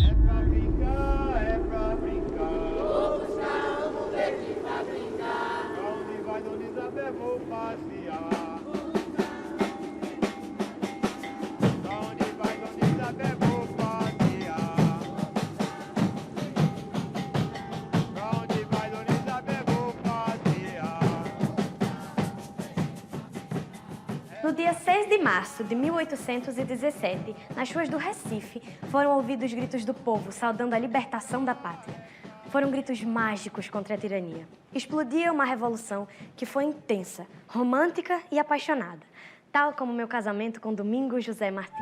É pra brincar, é pra brincar. Vou buscar, vamos ver que pra brincar. Pra onde vai, Dona Isabel, vou passear. Pra onde vai, Dona Isabel, vou passear. Pra onde vai, Dona Isabel, vou passear. No dia 6 de março de 1817, nas ruas do Recife, foram ouvidos gritos do povo saudando a libertação da pátria. Foram gritos mágicos contra a tirania. Explodia uma revolução que foi intensa, romântica e apaixonada, tal como meu casamento com Domingos José Martins.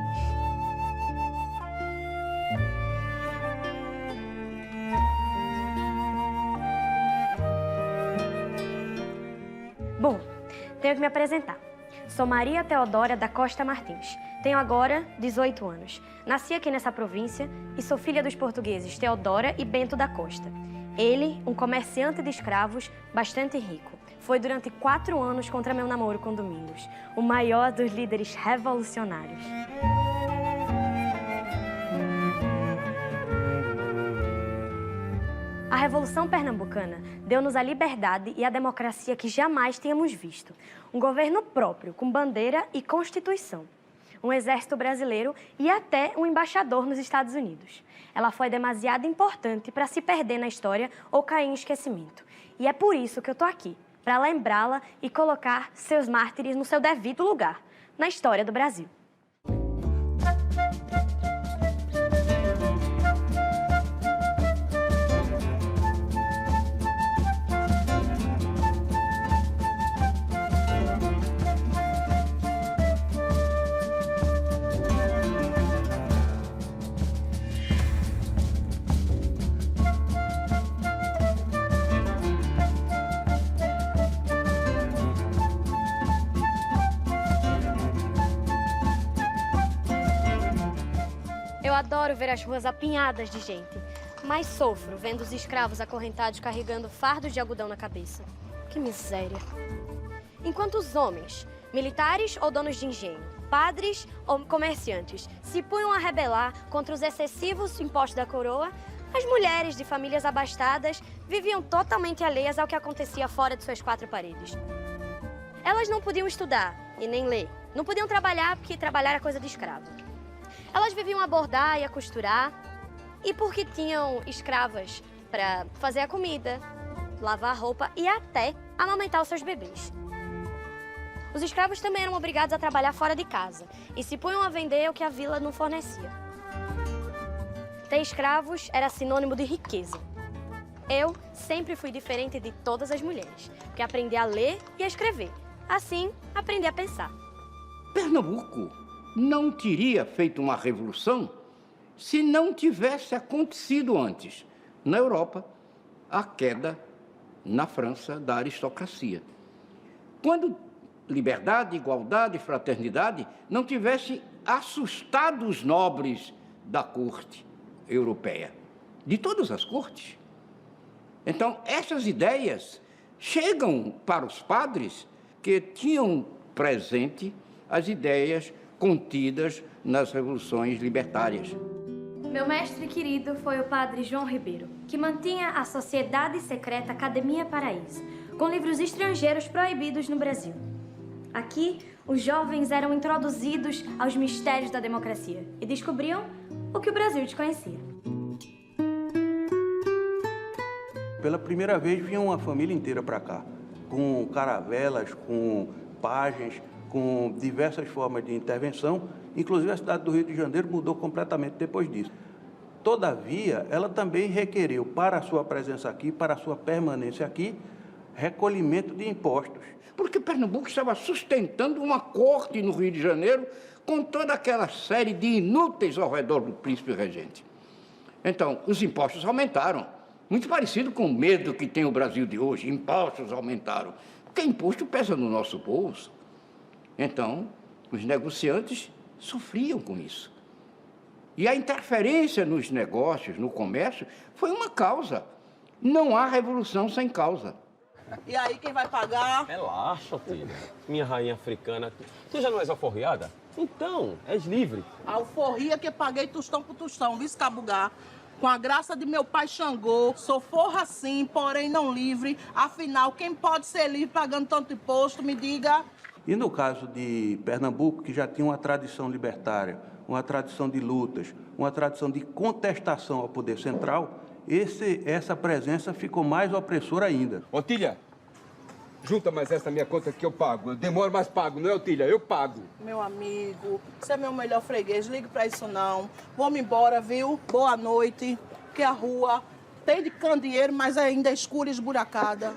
Bom, tenho que me apresentar. Sou Maria Teodora da Costa Martins. Tenho agora 18 anos. Nasci aqui nessa província e sou filha dos portugueses Teodora e Bento da Costa. Ele, um comerciante de escravos bastante rico. Foi durante 4 anos contra meu namoro com Domingos, o maior dos líderes revolucionários. A Revolução Pernambucana deu-nos a liberdade e a democracia que jamais tínhamos visto. Um governo próprio, com bandeira e constituição. Um exército brasileiro e até um embaixador nos Estados Unidos. Ela foi demasiado importante para se perder na história ou cair em esquecimento. E é por isso que eu tô aqui, para lembrá-la e colocar seus mártires no seu devido lugar, na história do Brasil. Eu adoro ver as ruas apinhadas de gente, mas sofro vendo os escravos acorrentados carregando fardos de algodão na cabeça. Que miséria! Enquanto os homens, militares ou donos de engenho, padres ou comerciantes, se punham a rebelar contra os excessivos impostos da coroa, as mulheres de famílias abastadas viviam totalmente alheias ao que acontecia fora de suas 4 paredes. Elas não podiam estudar e nem ler, não podiam trabalhar porque trabalhar era coisa de escravo. Elas viviam a bordar e a costurar, e porque tinham escravas para fazer a comida, lavar a roupa e até amamentar os seus bebês. Os escravos também eram obrigados a trabalhar fora de casa e se punham a vender o que a vila não fornecia. Ter escravos era sinônimo de riqueza. Eu sempre fui diferente de todas as mulheres, porque aprendi a ler e a escrever. Assim, aprendi a pensar. Pernambuco não teria feito uma revolução se não tivesse acontecido antes, na Europa, a queda na França da aristocracia. Quando liberdade, igualdade e fraternidade não tivessem assustado os nobres da corte europeia, de todas as cortes. Então, essas ideias chegam para os padres que tinham presente as ideias contidas nas revoluções libertárias. Meu mestre querido foi o padre João Ribeiro, que mantinha a Sociedade Secreta Academia Paraíso, com livros estrangeiros proibidos no Brasil. Aqui, os jovens eram introduzidos aos mistérios da democracia e descobriam o que o Brasil desconhecia. Pela primeira vez vinha uma família inteira para cá, com caravelas, com pajens, com diversas formas de intervenção, inclusive a cidade do Rio de Janeiro mudou completamente depois disso. Todavia, ela também requereu, para a sua presença aqui, para a sua permanência aqui, recolhimento de impostos. Porque Pernambuco estava sustentando uma corte no Rio de Janeiro com toda aquela série de inúteis ao redor do príncipe regente. Então, os impostos aumentaram, muito parecido com o medo que tem o Brasil de hoje. Impostos aumentaram, porque imposto pesa no nosso bolso. Então, os negociantes sofriam com isso. E a interferência nos negócios, no comércio, foi uma causa. Não há revolução sem causa. E aí, quem vai pagar? Relaxa, filha. Minha rainha africana. Tu já não és alforriada? Então, és livre. Alforria que paguei tostão por tostão, viu, Cabugá? Com a graça de meu pai Xangô, sou forra sim, porém não livre. Afinal, quem pode ser livre pagando tanto imposto, me diga? E no caso de Pernambuco, que já tinha uma tradição libertária, uma tradição de lutas, uma tradição de contestação ao poder central, essa presença ficou mais opressora ainda. Otília, junta mais essa minha conta que eu pago. Eu demoro, mas pago, não é, Otília? Eu pago. Meu amigo, você é meu melhor freguês, ligue pra isso não. Vamos embora, viu? Boa noite, que a rua tem de candeeiro, mas ainda é escura e esburacada.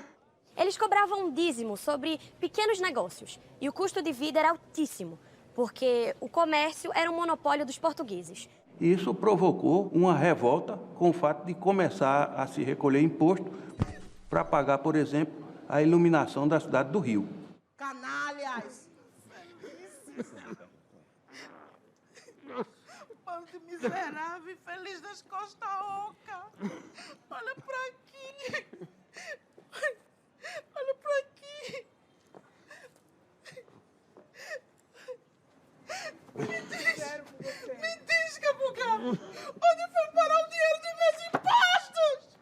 Eles cobravam um dízimo sobre pequenos negócios e o custo de vida era altíssimo, porque o comércio era um monopólio dos portugueses. Isso provocou uma revolta com o fato de começar a se recolher imposto para pagar, por exemplo, a iluminação da cidade do Rio. Canalhas! Bando de miserável e feliz das costas oca. Olha pra aqui. Olha pra aqui. Me diz, Cabugá, onde foi parar o dinheiro dos meus impostos?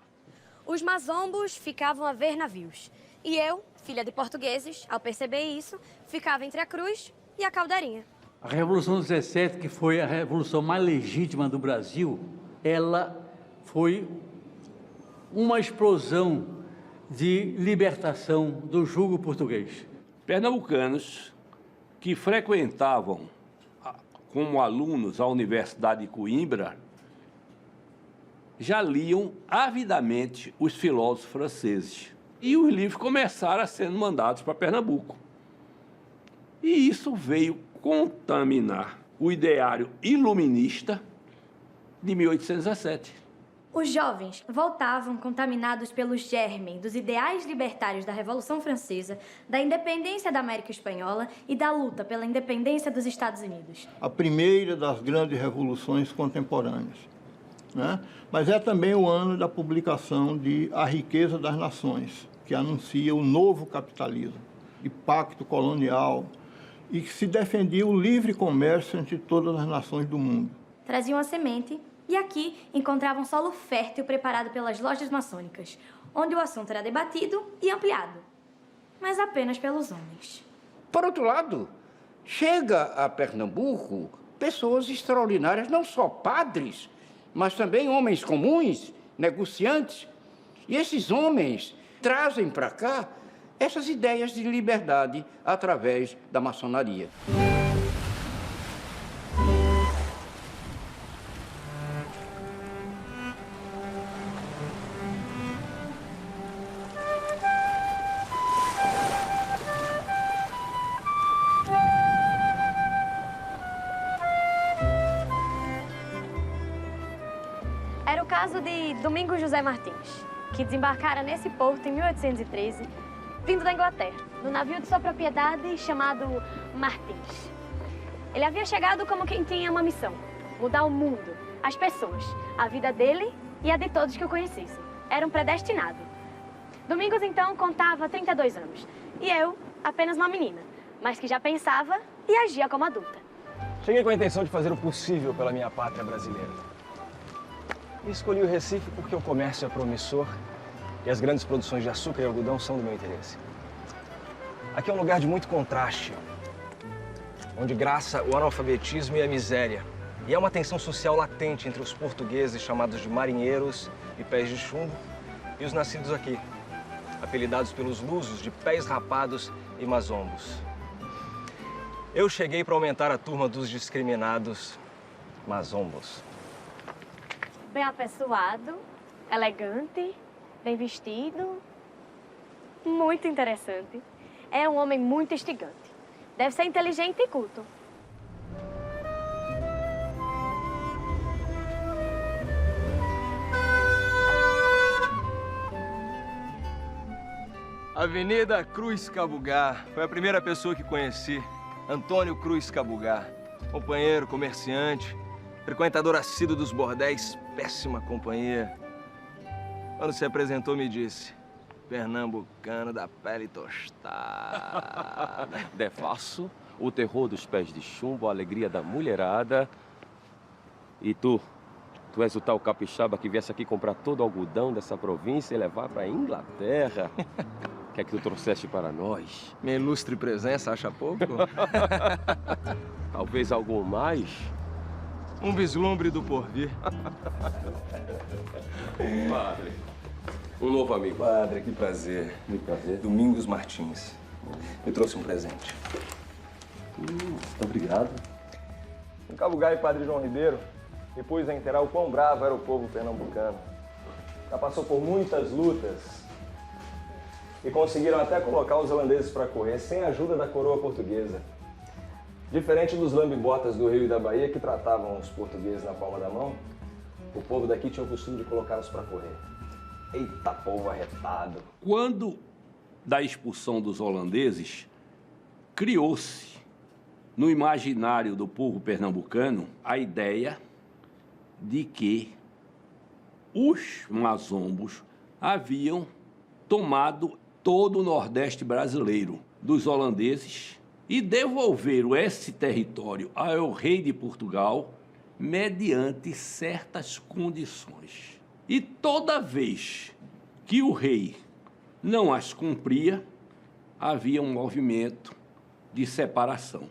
Os mazombos ficavam a ver navios. E eu, filha de portugueses, ao perceber isso, ficava entre a cruz e a caldeirinha. A Revolução do 17, que foi a revolução mais legítima do Brasil, ela foi uma explosão de libertação do jugo português. Pernambucanos que frequentavam como alunos a Universidade de Coimbra já liam avidamente os filósofos franceses. E os livros começaram a ser mandados para Pernambuco. E isso veio contaminar o ideário iluminista de 1817. Os jovens voltavam contaminados pelo germe dos ideais libertários da Revolução Francesa, da independência da América Espanhola e da luta pela independência dos Estados Unidos. A primeira das grandes revoluções contemporâneas, né? Mas é também o ano da publicação de A Riqueza das Nações, que anuncia o novo capitalismo e pacto colonial e que se defendia o livre comércio entre todas as nações do mundo. Traziam a semente e aqui encontravam solo fértil preparado pelas lojas maçônicas, onde o assunto era debatido e ampliado, mas apenas pelos homens. Por outro lado, chega a Pernambuco pessoas extraordinárias, não só padres, mas também homens comuns, negociantes. E esses homens trazem para cá essas ideias de liberdade através da maçonaria. Era o caso de Domingos José Martins, que desembarcara nesse porto em 1813, vindo da Inglaterra, no navio de sua propriedade chamado Martins. Ele havia chegado como quem tinha uma missão: mudar o mundo, as pessoas, a vida dele e a de todos que o conhecessem. Era um predestinado. Domingos, então, contava 32 anos, e eu, apenas uma menina, mas que já pensava e agia como adulta. Cheguei com a intenção de fazer o possível pela minha pátria brasileira. E escolhi o Recife porque o comércio é promissor e as grandes produções de açúcar e algodão são do meu interesse. Aqui é um lugar de muito contraste, onde graça o analfabetismo e a miséria. E há uma tensão social latente entre os portugueses, chamados de marinheiros e pés de chumbo, e os nascidos aqui, apelidados pelos lusos de pés rapados e mazombos. Eu cheguei para aumentar a turma dos discriminados mazombos. Bem apessoado, elegante, bem vestido, muito interessante. É um homem muito instigante. Deve ser inteligente e culto. Avenida Cruz Cabugá. Foi a primeira pessoa que conheci. Antônio Cruz Cabugá. Companheiro, comerciante, frequentador assíduo dos bordéis, péssima companhia. Quando se apresentou, me disse: pernambucano da pele tostada. De faço, o terror dos pés de chumbo, a alegria da mulherada. E tu és o tal capixaba que viesse aqui comprar todo o algodão dessa província e levar para a Inglaterra. O que é que tu trouxeste para nós? Minha ilustre presença, acha pouco? Talvez algo mais? Um vislumbre do porvir. Padre, um novo amigo. Padre, que prazer. Muito prazer. Domingos Martins. Me trouxe um presente. Muito obrigado. Em Cabugai, Padre João Ribeiro me pus a inteirar o quão bravo era o povo pernambucano. Já passou por muitas lutas e conseguiram até colocar os holandeses para correr sem a ajuda da coroa portuguesa. Diferente dos lambe-botas do Rio e da Bahia que tratavam os portugueses na palma da mão, o povo daqui tinha o costume de colocá-los para correr. Eita, povo arretado! Quando da expulsão dos holandeses, criou-se no imaginário do povo pernambucano a ideia de que os mazombos haviam tomado todo o Nordeste brasileiro dos holandeses e devolveram esse território ao rei de Portugal mediante certas condições. E toda vez que o rei não as cumpria, havia um movimento de separação.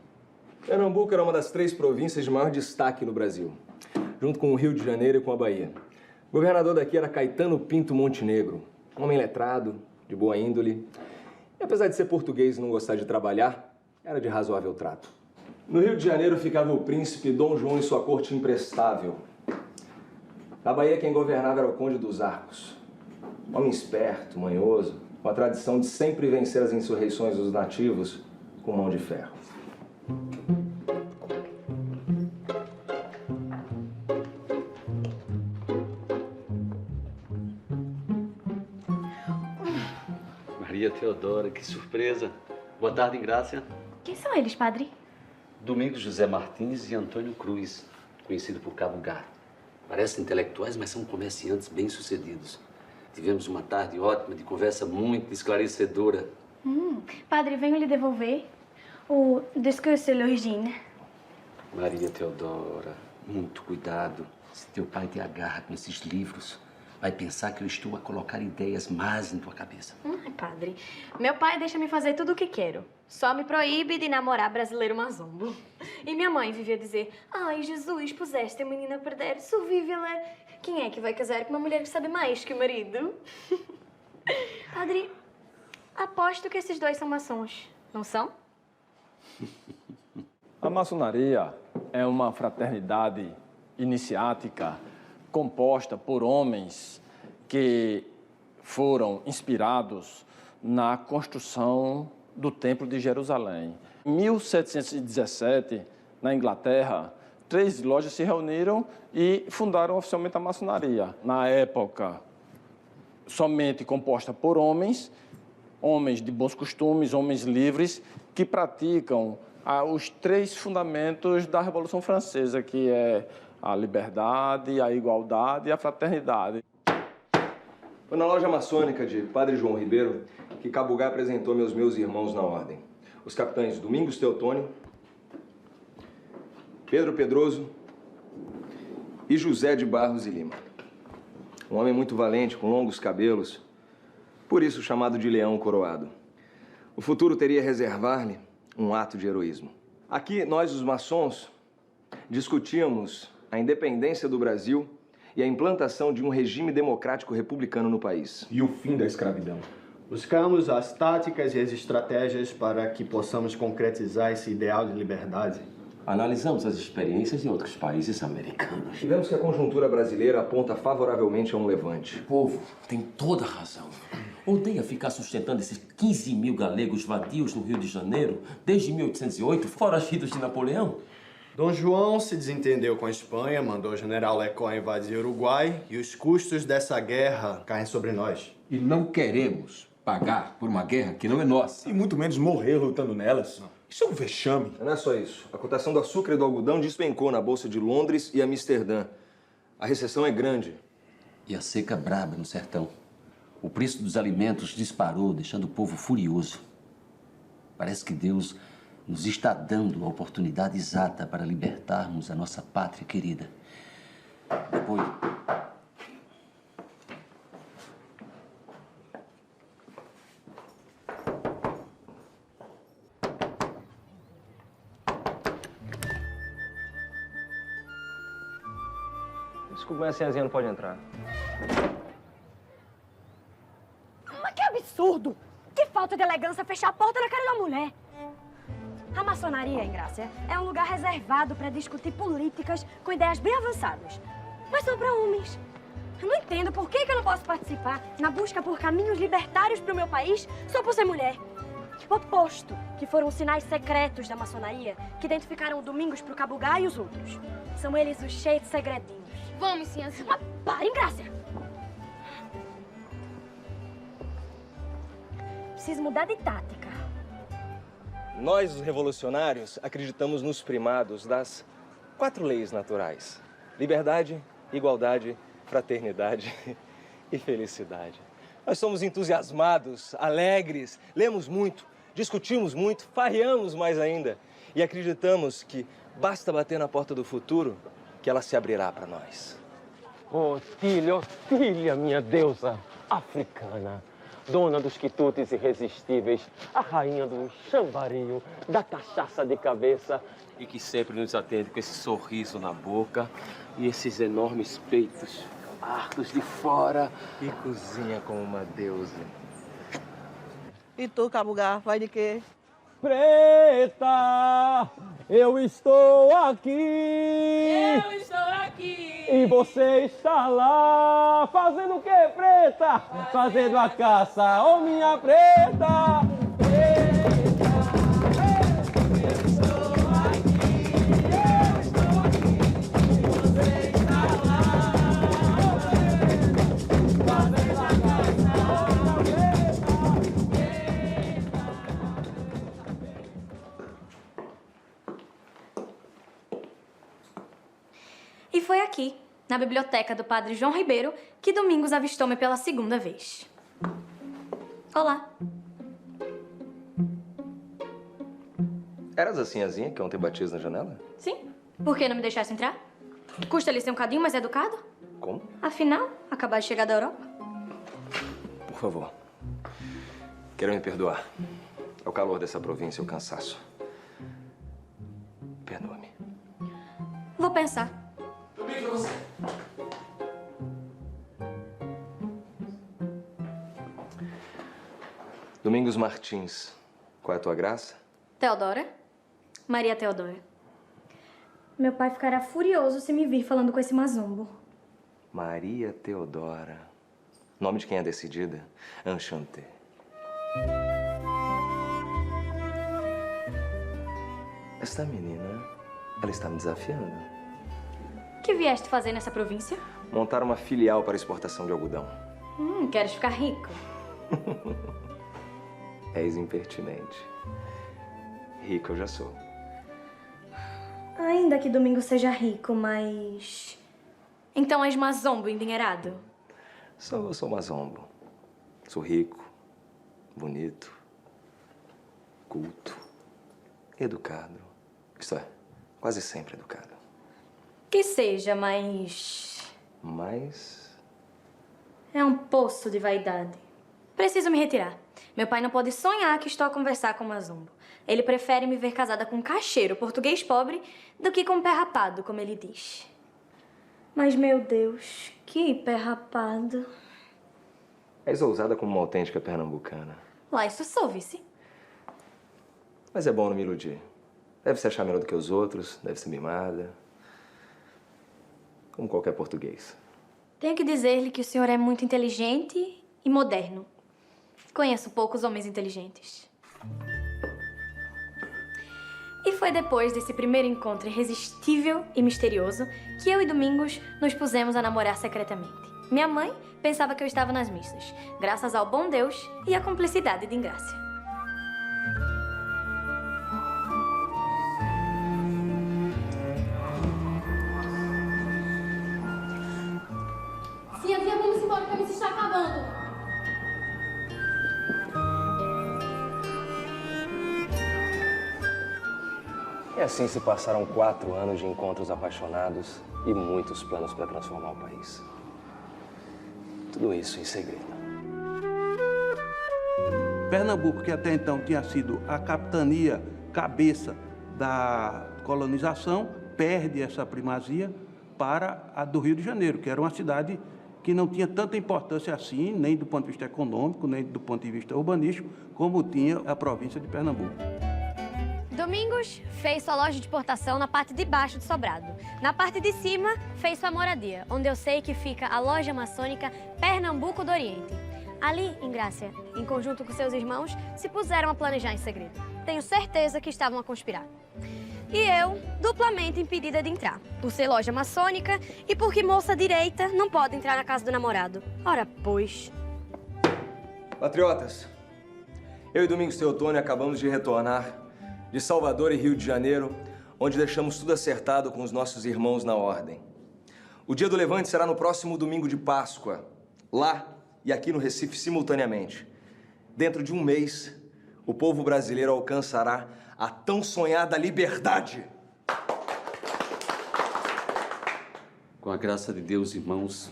Pernambuco era uma das 3 províncias de maior destaque no Brasil, junto com o Rio de Janeiro e com a Bahia. O governador daqui era Caetano Pinto Montenegro, um homem letrado, de boa índole. E apesar de ser português e não gostar de trabalhar, era de razoável trato. No Rio de Janeiro ficava o príncipe Dom João e sua corte imprestável. Na Bahia quem governava era o Conde dos Arcos. Um homem esperto, manhoso, com a tradição de sempre vencer as insurreições dos nativos com mão de ferro. Maria Teodora, que surpresa. Boa tarde, Ingrácia. Quem são eles, padre? Domingos José Martins e Antônio Cruz, conhecido por Cabugar. Parecem intelectuais, mas são comerciantes bem-sucedidos. Tivemos uma tarde ótima, de conversa muito esclarecedora. Padre, venho lhe devolver o discurso de l'origine. Maria Teodora, muito cuidado. Se teu pai te agarra com esses livros, vai pensar que eu estou a colocar ideias más em tua cabeça. Ai, padre, meu pai deixa-me fazer tudo o que quero. Só me proíbe de namorar brasileiro mazombo. E minha mãe vivia dizer, ai, Jesus, puseste a menina a perder, survive-la. Quem é que vai casar com uma mulher que sabe mais que o marido? Padre, aposto que esses dois são maçons, não são? A maçonaria é uma fraternidade iniciática composta por homens que foram inspirados na construção do Templo de Jerusalém. Em 1717, na Inglaterra, 3 lojas se reuniram e fundaram oficialmente a maçonaria. Na época, somente composta por homens de bons costumes, homens livres, que praticam os 3 fundamentos da Revolução Francesa, que é a liberdade, a igualdade e a fraternidade. Foi na loja maçônica de Padre João Ribeiro que Cabugar apresentou-me aos meus irmãos na ordem. Os capitães Domingos Teotônio, Pedro Pedroso e José de Barros e Lima. Um homem muito valente, com longos cabelos, por isso chamado de Leão Coroado. O futuro teria a reservar-lhe um ato de heroísmo. Aqui, nós, os maçons, discutíamos a independência do Brasil e a implantação de um regime democrático republicano no país. E o fim da escravidão. Buscamos as táticas e as estratégias para que possamos concretizar esse ideal de liberdade. Analisamos as experiências em outros países americanos. Tivemos que a conjuntura brasileira aponta favoravelmente a um levante. O povo tem toda a razão. Odeia ficar sustentando esses 15 mil galegos vadios no Rio de Janeiro desde 1808, foragidos de Napoleão. Dom João se desentendeu com a Espanha, mandou o general Lecó invadir o Uruguai e os custos dessa guerra caem sobre nós. E não queremos pagar por uma guerra que não é nossa. E muito menos morrer lutando nelas. Não. Isso é um vexame. Não é só isso. A cotação do açúcar e do algodão despencou na Bolsa de Londres e Amsterdã. A recessão é grande. E a seca braba no sertão. O preço dos alimentos disparou, deixando o povo furioso. Parece que Deus nos está dando a oportunidade exata para libertarmos a nossa pátria querida. Depois... Desculpa, mas a senhazinha não pode entrar. Mas que absurdo! Que falta de elegância fechar a porta na cara da mulher! A maçonaria, Ingrácia, é um lugar reservado para discutir políticas com ideias bem avançadas. Mas são para homens. Eu não entendo por que eu não posso participar na busca por caminhos libertários para o meu país só por ser mulher. Oposto, que foram os sinais secretos da maçonaria que identificaram o Domingos pro Cabugá e os outros. São eles os cheios de segredinhos. Vamos, senhazinha. Mas para, Ingrácia! Preciso mudar de tática. Nós, os revolucionários, acreditamos nos primados das 4 leis naturais: liberdade, igualdade, fraternidade e felicidade. Nós somos entusiasmados, alegres, lemos muito, discutimos muito, farreamos mais ainda e acreditamos que basta bater na porta do futuro que ela se abrirá para nós. Otília, minha deusa africana, dona dos quitutes irresistíveis, a rainha do chambarinho, da cachaça de cabeça e que sempre nos atende com esse sorriso na boca e esses enormes peitos fartos de fora. E cozinha como uma deusa. E tu, Cabugá, vai de quê? Preta, eu estou aqui. Eu estou aqui. E você está lá, fazendo o quê, Preta? Fazendo a caça, ô minha Preta. E foi aqui, na biblioteca do Padre João Ribeiro, que Domingos avistou-me pela segunda vez. Olá. Eras a sinhazinha que ontem batias na janela? Sim. Por que não me deixasse entrar? Custa ele ser um cadinho mais educado? Como? Afinal, acabou de chegar da Europa. Por favor. Quero me perdoar. É o calor dessa província, o cansaço. Perdoa-me. Vou pensar. Domingos Martins, qual é a tua graça? Teodora? Maria Teodora. Meu pai ficará furioso se me vir falando com esse mazumbo. Maria Teodora. Nome de quem é decidida? Enchanté. Esta menina, ela está me desafiando. O que vieste fazer nessa província? Montar uma filial para exportação de algodão. Queres ficar rico? És impertinente. Rico eu já sou. Ainda que Domingos seja rico, mas... Então és mazombo endinheirado? Sou mazombo. Sou rico, bonito, culto, educado. Isto é, quase sempre educado. Que seja, mas... Mas... É um poço de vaidade. Preciso me retirar. Meu pai não pode sonhar que estou a conversar com o mazombo. Ele prefere me ver casada com um caixeiro português pobre do que com um pé rapado, como ele diz. Mas, meu Deus, que pé rapado. És ousada como uma autêntica pernambucana. Lá, isso sou, vice. Mas é bom não me iludir. Deve se achar melhor do que os outros, deve ser mimada. Como qualquer português. Tenho que dizer-lhe que o senhor é muito inteligente e moderno. Conheço poucos homens inteligentes. E foi depois desse primeiro encontro irresistível e misterioso que eu e Domingos nos pusemos a namorar secretamente. Minha mãe pensava que eu estava nas missas, graças ao bom Deus e à cumplicidade de Ingrácia. Sinhazinha, vamos embora, que a missa está acabando. E assim se passaram 4 anos de encontros apaixonados e muitos planos para transformar o país. Tudo isso em segredo. Pernambuco, que até então tinha sido a capitania cabeça da colonização, perde essa primazia para a do Rio de Janeiro, que era uma cidade que não tinha tanta importância assim, nem do ponto de vista econômico, nem do ponto de vista urbanístico, como tinha a província de Pernambuco. Domingos fez sua loja de exportação na parte de baixo de Sobrado. Na parte de cima, fez sua moradia, onde eu sei que fica a loja maçônica Pernambuco do Oriente. Ali, em Grácia, em conjunto com seus irmãos, se puseram a planejar em segredo. Tenho certeza que estavam a conspirar. E eu, duplamente impedida de entrar, por ser loja maçônica e porque moça direita não pode entrar na casa do namorado. Ora, pois... Patriotas, eu e Domingos Teotônio acabamos de retornar de Salvador e Rio de Janeiro, onde deixamos tudo acertado com os nossos irmãos na ordem. O dia do levante será no próximo domingo de Páscoa, lá e aqui no Recife simultaneamente. Dentro de um mês, o povo brasileiro alcançará a tão sonhada liberdade. Com a graça de Deus, irmãos,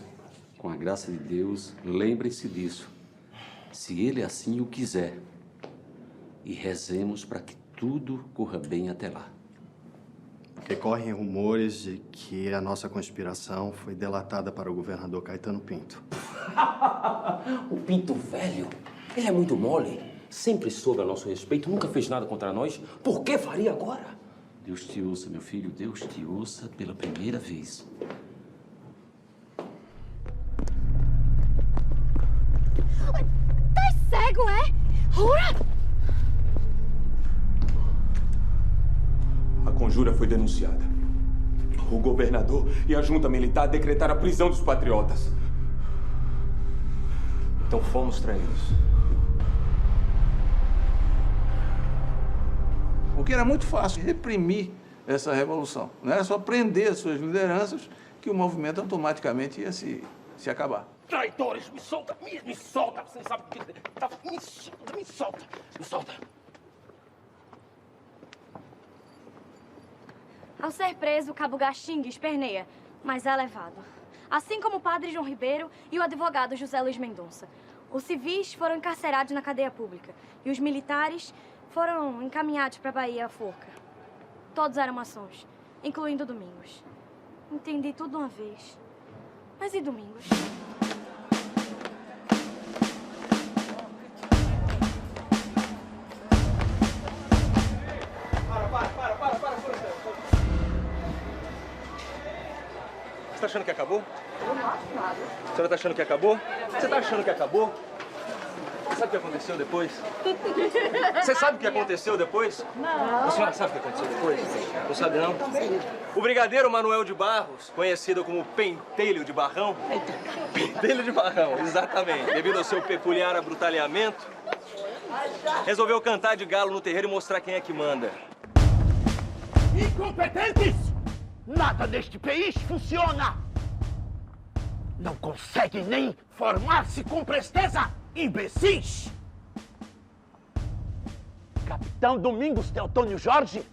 com a graça de Deus, lembrem-se disso. Se Ele assim o quiser, e rezemos para que tudo corra bem até lá. Porque correm rumores de que a nossa conspiração foi delatada para o governador Caetano Pinto. O Pinto velho, ele é muito mole. Sempre soube a nosso respeito, nunca fez nada contra nós. Por que faria agora? Deus te ouça, meu filho, Deus te ouça pela primeira vez. Tá cego, é? Jura? A conjura foi denunciada. O governador e a junta militar decretaram a prisão dos patriotas. Então fomos traídos. Porque era muito fácil reprimir essa revolução. Não era só prender as suas lideranças que o movimento automaticamente ia se acabar. Traidores, me solta, me solta. Você sabe o que... Me solta. Ao ser preso, o Cabo Gaxinga esperneia, mas é levado. Assim como o padre João Ribeiro e o advogado José Luiz Mendonça. Os civis foram encarcerados na cadeia pública e os militares foram encaminhados para a Bahia à forca. Todos eram maçons, incluindo Domingos. Entendi tudo uma vez. Mas e Domingos? Você tá achando que acabou? Eu não acho nada. A senhora tá achando que acabou? Você tá achando que acabou? Você sabe o que aconteceu depois? Você sabe o que aconteceu depois? Não. A senhora sabe o que aconteceu depois? Não sabe, não? O brigadeiro Manuel de Barros, conhecido como Pentelho de Barrão. Pentelho de Barrão, exatamente. Devido ao seu peculiar abrutalhamento, resolveu cantar de galo no terreiro e mostrar quem é que manda. Incompetentes! Nada neste país funciona! Não conseguem nem formar-se com presteza, imbecis! Capitão Domingos Teotônio Jorge,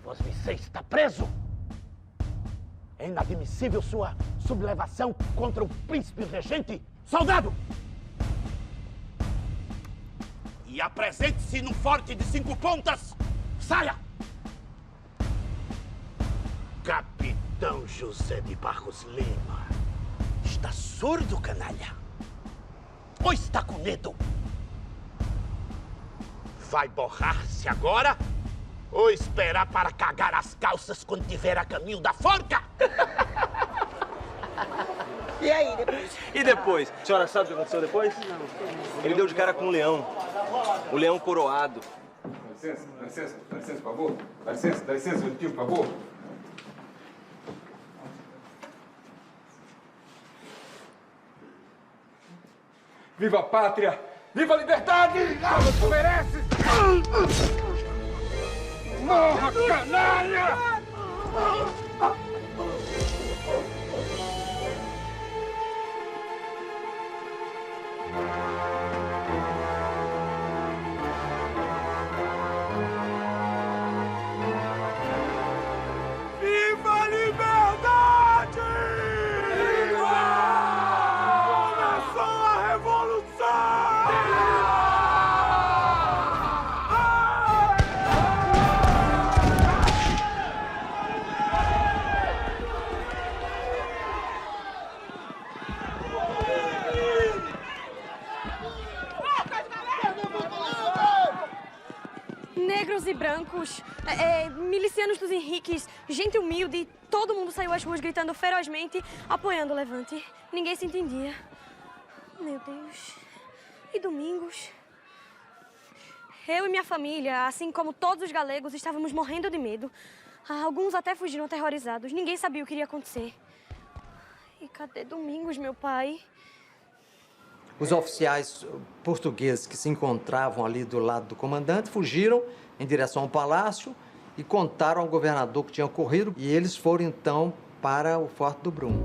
você está preso. É inadmissível sua sublevação contra o príncipe regente. Soldado! E apresente-se no forte de 5 pontas. Saia! Capitão José de Barros Lima. Está surdo, canalha? Ou está com medo? Vai borrar-se agora? Ou esperar para cagar as calças quando estiver a caminho da forca? E aí, depois? E depois? A senhora sabe o que aconteceu depois? Não. Ele deu de cara com um leão. O leão coroado. Dá licença, por favor. Dá licença, um minutinho, por favor. Viva a pátria! Viva a liberdade! Como tu mereces! Morra, canalha! brancos, milicianos dos Henriques, gente humilde. Todo mundo saiu às ruas gritando ferozmente, apoiando o levante. Ninguém se entendia. Meu Deus. E Domingos? Eu e minha família, assim como todos os galegos, estávamos morrendo de medo. Alguns até fugiram aterrorizados. Ninguém sabia o que iria acontecer. E cadê Domingos, meu pai? Os oficiais portugueses que se encontravam ali do lado do comandante fugiram em direção ao palácio e contaram ao governador o que tinha ocorrido. E eles foram, então, para o Forte do Brum.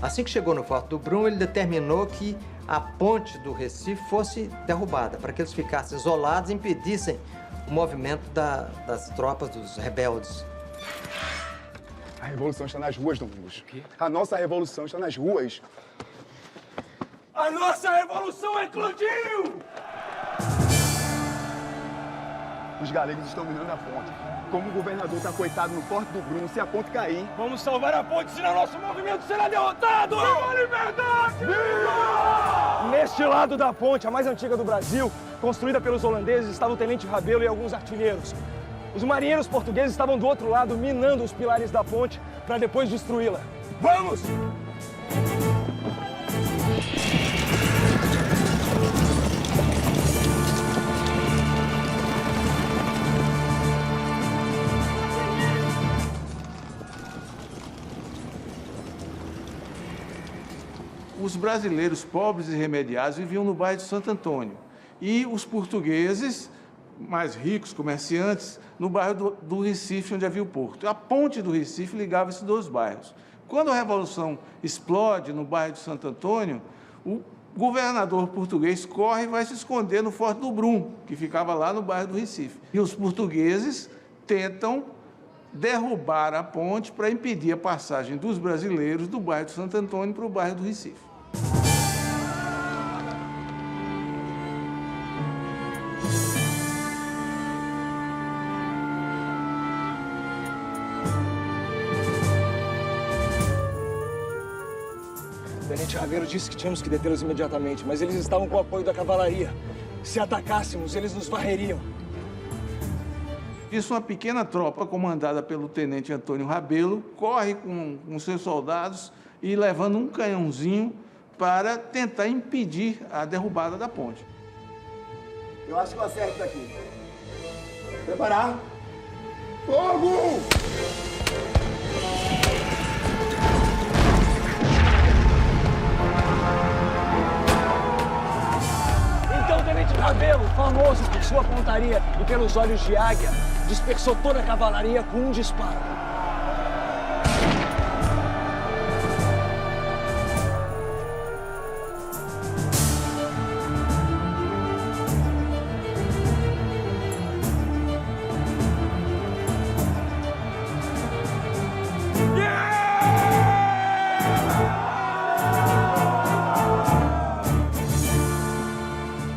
Assim que chegou no Forte do Brum, ele determinou que a ponte do Recife fosse derrubada, para que eles ficassem isolados e impedissem o movimento das tropas dos rebeldes. A revolução está nas ruas, Domingos. A nossa revolução está nas ruas. A nossa revolução eclodiu! Os galegos estão minando a ponte. Como o governador está coitado no Forte do Brum, se a ponte cair... Vamos salvar a ponte, senão nosso movimento será derrotado! Viva a liberdade! Viva! Neste lado da ponte, a mais antiga do Brasil, construída pelos holandeses, estava o tenente Rabelo e alguns artilheiros. Os marinheiros portugueses estavam do outro lado, minando os pilares da ponte para depois destruí-la. Vamos! Os brasileiros pobres e remediados viviam no bairro de Santo Antônio. E os portugueses, mais ricos, comerciantes, no bairro do Recife, onde havia o porto. A ponte do Recife ligava esses dois bairros. Quando a Revolução explode no bairro de Santo Antônio, o governador português corre e vai se esconder no Forte do Brum, que ficava lá no bairro do Recife. E os portugueses tentam derrubar a ponte para impedir a passagem dos brasileiros do bairro de Santo Antônio para o bairro do Recife. O tenente Rabelo disse que tínhamos que detê-los imediatamente, mas eles estavam com o apoio da cavalaria. Se atacássemos, eles nos varreriam. Isso, uma pequena tropa comandada pelo tenente Antônio Rabelo corre com seus soldados e levando um canhãozinho para tentar impedir a derrubada da ponte. Eu acho que eu acerto daqui. Preparar. Fogo! Então o tenente Rabelo, famoso por sua pontaria e pelos olhos de águia, dispersou toda a cavalaria com um disparo.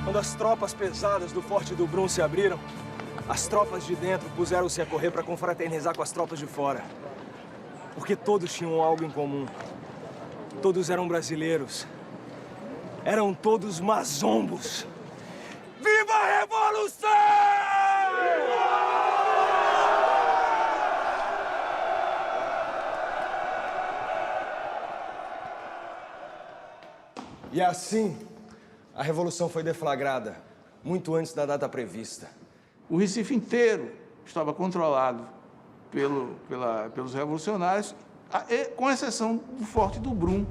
Quando as tropas pesadas do Forte do Brum se abriram, as tropas de dentro puseram-se a correr para confraternizar com as tropas de fora. Porque todos tinham algo em comum. Todos eram brasileiros. Eram todos mazombos. Viva a Revolução! E assim, a Revolução foi deflagrada, muito antes da data prevista. O Recife inteiro estava controlado pelos revolucionários, com exceção do Forte do Brum.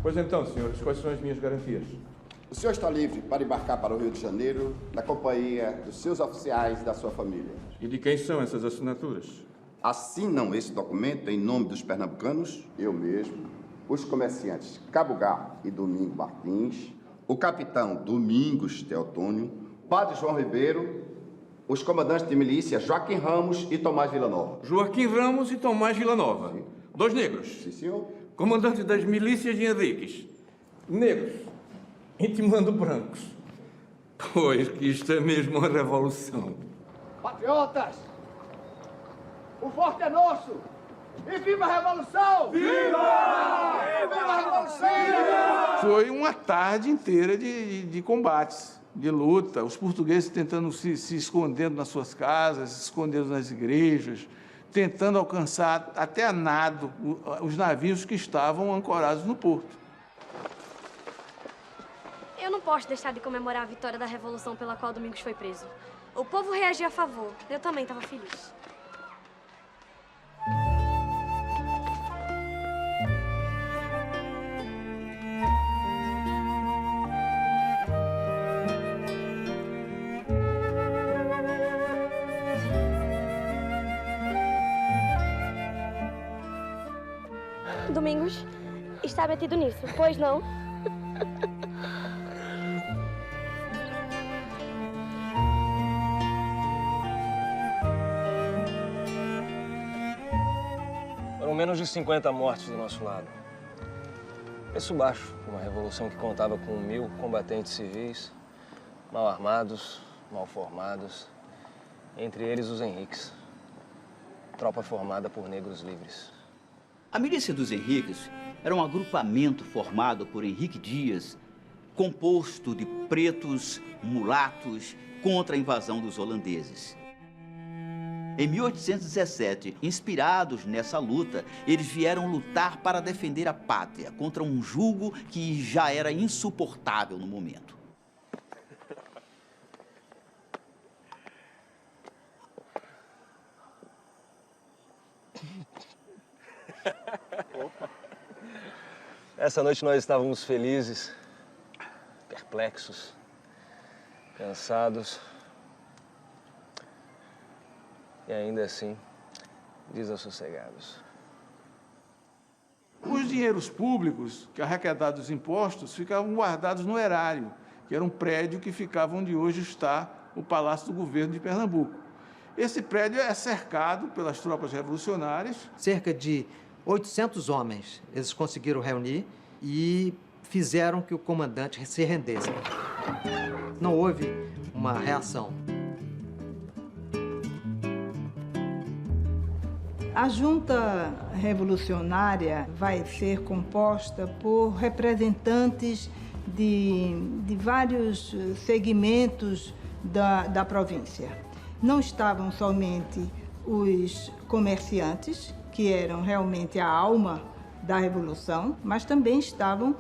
Pois então, senhores, quais são as minhas garantias? O senhor está livre para embarcar para o Rio de Janeiro na companhia dos seus oficiais e da sua família. E de quem são essas assinaturas? Assinam esse documento em nome dos pernambucanos, eu mesmo, os comerciantes Cabo Gá e Domingo Martins, o capitão Domingos Teotônio, Padre João Ribeiro, os comandantes de milícia Joaquim Ramos e Tomás Villanova. Joaquim Ramos e Tomás Villanova. Sim. Dois negros. Sim, senhor. Comandantes das milícias de Henriques. Negros. Intimando brancos. Pois que isto é mesmo uma revolução. Patriotas! O forte é nosso! E viva a Revolução! Viva! Viva a Revolução! Foi uma tarde inteira de combates. de luta, os portugueses tentando se escondendo nas suas casas, se escondendo nas igrejas, tentando alcançar até a nado os navios que estavam ancorados no porto. Eu não posso deixar de comemorar a vitória da Revolução pela qual Domingos foi preso. O povo reagiu a favor. Eu também estava feliz. Domingos está metido nisso, pois não? Foram menos de 50 mortes do nosso lado. Preço baixo, uma revolução que contava com 1000 combatentes civis, mal armados, mal formados, entre eles os Henriques, tropa formada por negros livres. A Milícia dos Henriques era um agrupamento formado por Henrique Dias, composto de pretos, mulatos, contra a invasão dos holandeses. Em 1817, inspirados nessa luta, eles vieram lutar para defender a pátria contra um jugo que já era insuportável no momento. Essa noite nós estávamos felizes, perplexos, cansados e ainda assim desassossegados. Os dinheiros públicos, que arrecadados dos impostos, ficavam guardados no erário, que era um prédio que ficava onde hoje está o Palácio do Governo de Pernambuco. Esse prédio é cercado pelas tropas revolucionárias. Cerca de 800 homens eles conseguiram reunir e fizeram que o comandante se rendesse. Não houve uma reação. A junta revolucionária vai ser composta por representantes de vários segmentos da província. Não estavam somente os comerciantes, que eram realmente a alma da Revolução, mas também estavam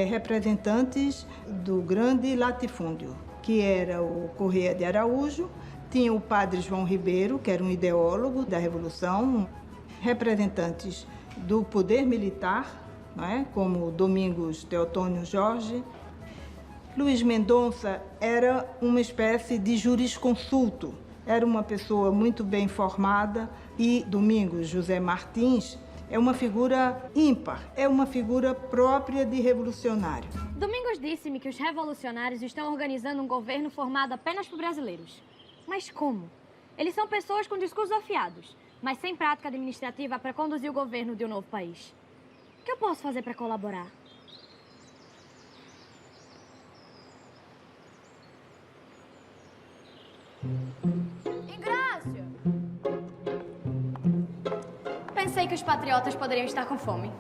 representantes do grande latifúndio, que era o Correia de Araújo, tinha o padre João Ribeiro, que era um ideólogo da Revolução, representantes do poder militar, não é? Como Domingos Teotônio Jorge. Luiz Mendonça era uma espécie de jurisconsulto, era uma pessoa muito bem formada, e Domingos José Martins é uma figura ímpar, é uma figura própria de revolucionário. Domingos disse-me que os revolucionários estão organizando um governo formado apenas por brasileiros. Mas como? Eles são pessoas com discursos afiados, mas sem prática administrativa para conduzir o governo de um novo país. O que eu posso fazer para colaborar? Ingrácio! Pensei que os patriotas poderiam estar com fome.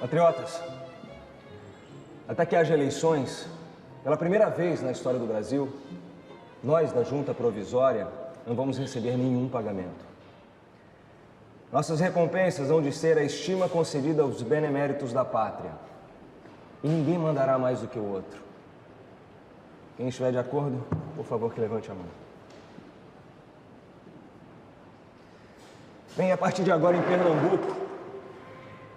Patriotas, até que haja eleições, pela primeira vez na história do Brasil, nós, da Junta Provisória, não vamos receber nenhum pagamento. Nossas recompensas hão de ser a estima concedida aos beneméritos da pátria. E ninguém mandará mais do que o outro. Quem estiver de acordo, por favor, que levante a mão. Bem, a partir de agora, em Pernambuco,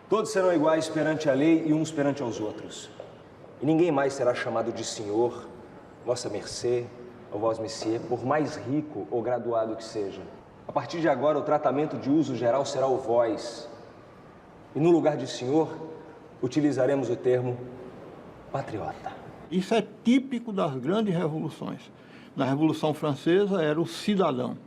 todos serão iguais perante a lei e uns perante aos outros. E ninguém mais será chamado de senhor, vossa mercê, ou vós messier, por mais rico ou graduado que seja. A partir de agora, o tratamento de uso geral será o vós. E no lugar de senhor, utilizaremos o termo patriota. Isso é típico das grandes revoluções. Na Revolução Francesa era o cidadão.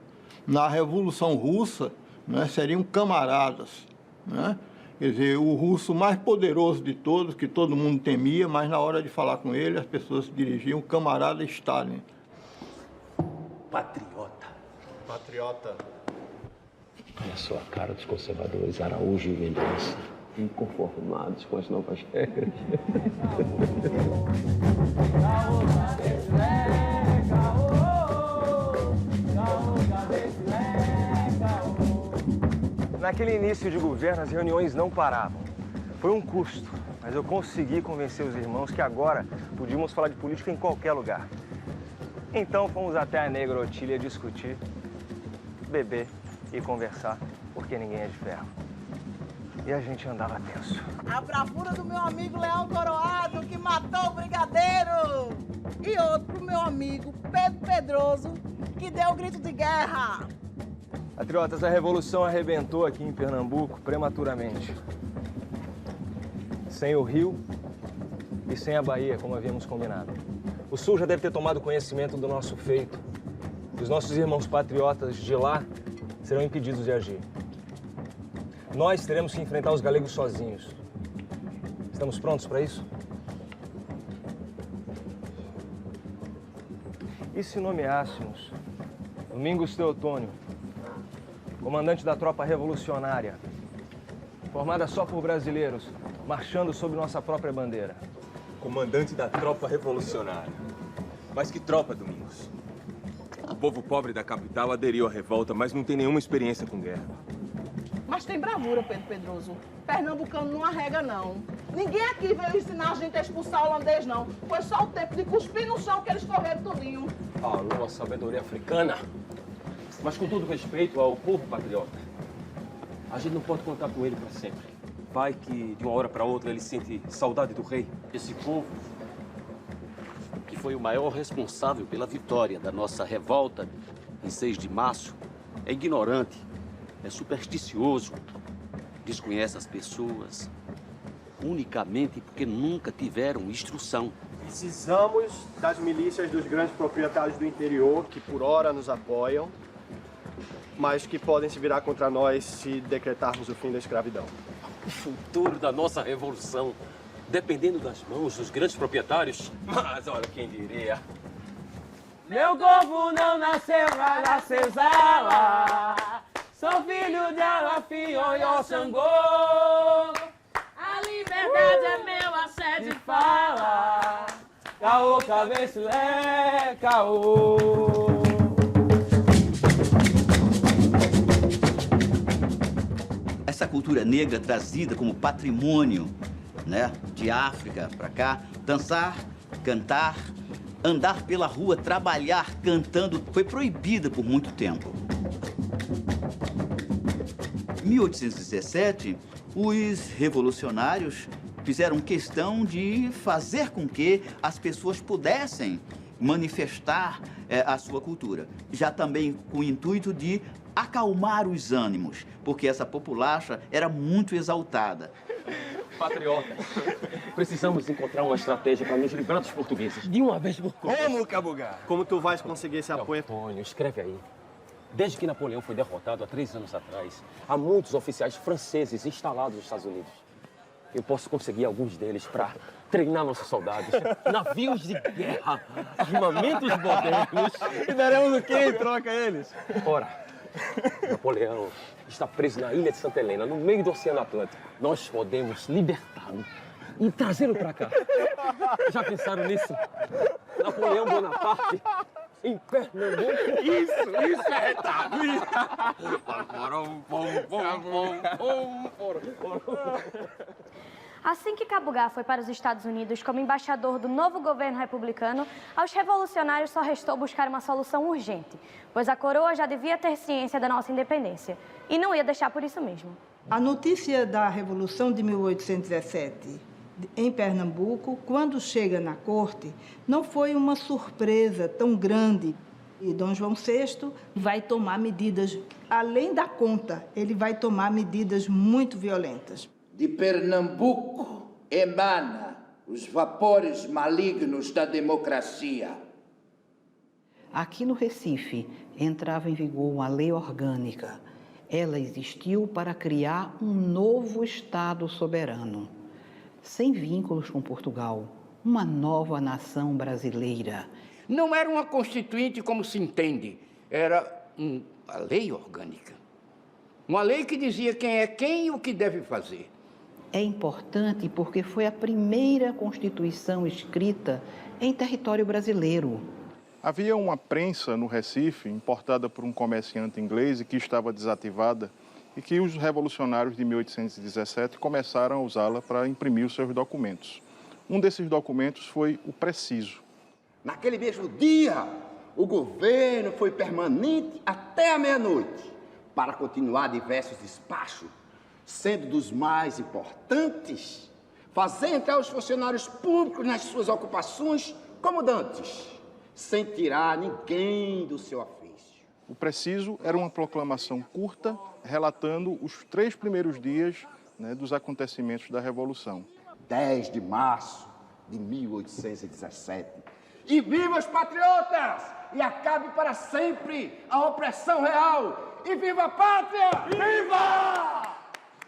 Na Revolução Russa, né, seriam camaradas. Né? Quer dizer, o russo mais poderoso de todos, que todo mundo temia, mas na hora de falar com ele, as pessoas se dirigiam, camarada Stalin. Patriota. Patriota. Olha só a cara dos conservadores, Araújo e Mendonça, inconformados com as novas regras. Naquele início de governo, as reuniões não paravam. Foi um custo, mas eu consegui convencer os irmãos que agora podíamos falar de política em qualquer lugar. Então fomos até a Negra Otília discutir, beber e conversar, porque ninguém é de ferro. E a gente andava tenso. A bravura do meu amigo Leão Coroado, que matou o brigadeiro. E outro pro meu amigo Pedro Pedroso, que deu o grito de guerra. Patriotas, a revolução arrebentou aqui em Pernambuco prematuramente. Sem o Rio e sem a Bahia, como havíamos combinado. O Sul já deve ter tomado conhecimento do nosso feito. E os nossos irmãos patriotas de lá serão impedidos de agir. Nós teremos que enfrentar os galegos sozinhos. Estamos prontos para isso? E se nomeássemos Domingos Teotônio, comandante da tropa revolucionária, formada só por brasileiros, marchando sob nossa própria bandeira? Comandante da tropa revolucionária. Mas que tropa, Domingos? O povo pobre da capital aderiu à revolta, mas não tem nenhuma experiência com guerra. Mas tem bravura, Pedro Pedroso. Pernambucano não arrega, não. Ninguém aqui veio ensinar a gente a expulsar o holandês, não. Foi só o tempo de cuspir no chão que eles correram tudinho. Falou a sabedoria africana. Mas com todo respeito ao povo patriota, a gente não pode contar com ele para sempre. Vai que, de uma hora para outra, ele sente saudade do rei. Esse povo, que foi o maior responsável pela vitória da nossa revolta em 6 de março, é ignorante, é supersticioso, desconhece as pessoas, unicamente porque nunca tiveram instrução. Precisamos das milícias dos grandes proprietários do interior, que por hora nos apoiam, mas que podem se virar contra nós se decretarmos o fim da escravidão. O futuro da nossa revolução, dependendo das mãos dos grandes proprietários. Mas olha quem diria. Meu povo não nasceu pra nascer Zala. Sou filho de Alafim, Oió, Xangô. A liberdade é meu assédio de fala. Caô, cabeçulé, caô. Essa cultura negra trazida como patrimônio, né, de África para cá, dançar, cantar, andar pela rua, trabalhar cantando, foi proibida por muito tempo. Em 1817, os revolucionários fizeram questão de fazer com que as pessoas pudessem manifestar a sua cultura, já também com o intuito de acalmar os ânimos, porque essa populacha era muito exaltada. Patriota, precisamos encontrar uma estratégia para nos livrar dos portugueses. De uma vez por todas. Como, Cabugá? Como tu vais conseguir esse apoio? Antônio, escreve aí. Desde que Napoleão foi derrotado há 3 anos atrás, há muitos oficiais franceses instalados nos Estados Unidos. Eu posso conseguir alguns deles para treinar nossos soldados. Navios de guerra, armamentos modernos. E daremos o quê em troca a eles? Ora, Napoleão está preso na ilha de Santa Helena, no meio do Oceano Atlântico. Nós podemos libertá-lo e trazê-lo para cá. Já pensaram nisso? Napoleão Bonaparte em Pernambuco? Isso é retado. Assim que Cabugá foi para os Estados Unidos como embaixador do novo governo republicano, aos revolucionários só restou buscar uma solução urgente, pois a coroa já devia ter ciência da nossa independência e não ia deixar por isso mesmo. A notícia da Revolução de 1817 em Pernambuco, quando chega na corte, não foi uma surpresa tão grande. E Dom João VI vai tomar medidas, além da conta, ele vai tomar medidas muito violentas. De Pernambuco emana os vapores malignos da democracia. Aqui no Recife entrava em vigor uma lei orgânica Ela existiu para criar um novo Estado soberano, sem vínculos com Portugal, uma nova nação brasileira. Não era uma constituinte como se entende, era uma lei orgânica. Uma lei que dizia quem é quem e o que deve fazer. É importante porque foi a primeira Constituição escrita em território brasileiro. Havia uma prensa no Recife, importada por um comerciante inglês e que estava desativada, e que os revolucionários de 1817 começaram a usá-la para imprimir os seus documentos. Um desses documentos foi o Preciso. Naquele mesmo dia, o governo foi permanente até a meia-noite para continuar diversos despachos, sendo dos mais importantes, fazer entrar os funcionários públicos nas suas ocupações como dantes, sem tirar ninguém do seu ofício. O Preciso era uma proclamação curta, relatando os 3 primeiros dias, dos acontecimentos da Revolução. 10 de março de 1817. E viva os patriotas! E acabe para sempre a opressão real! E viva a pátria! Viva!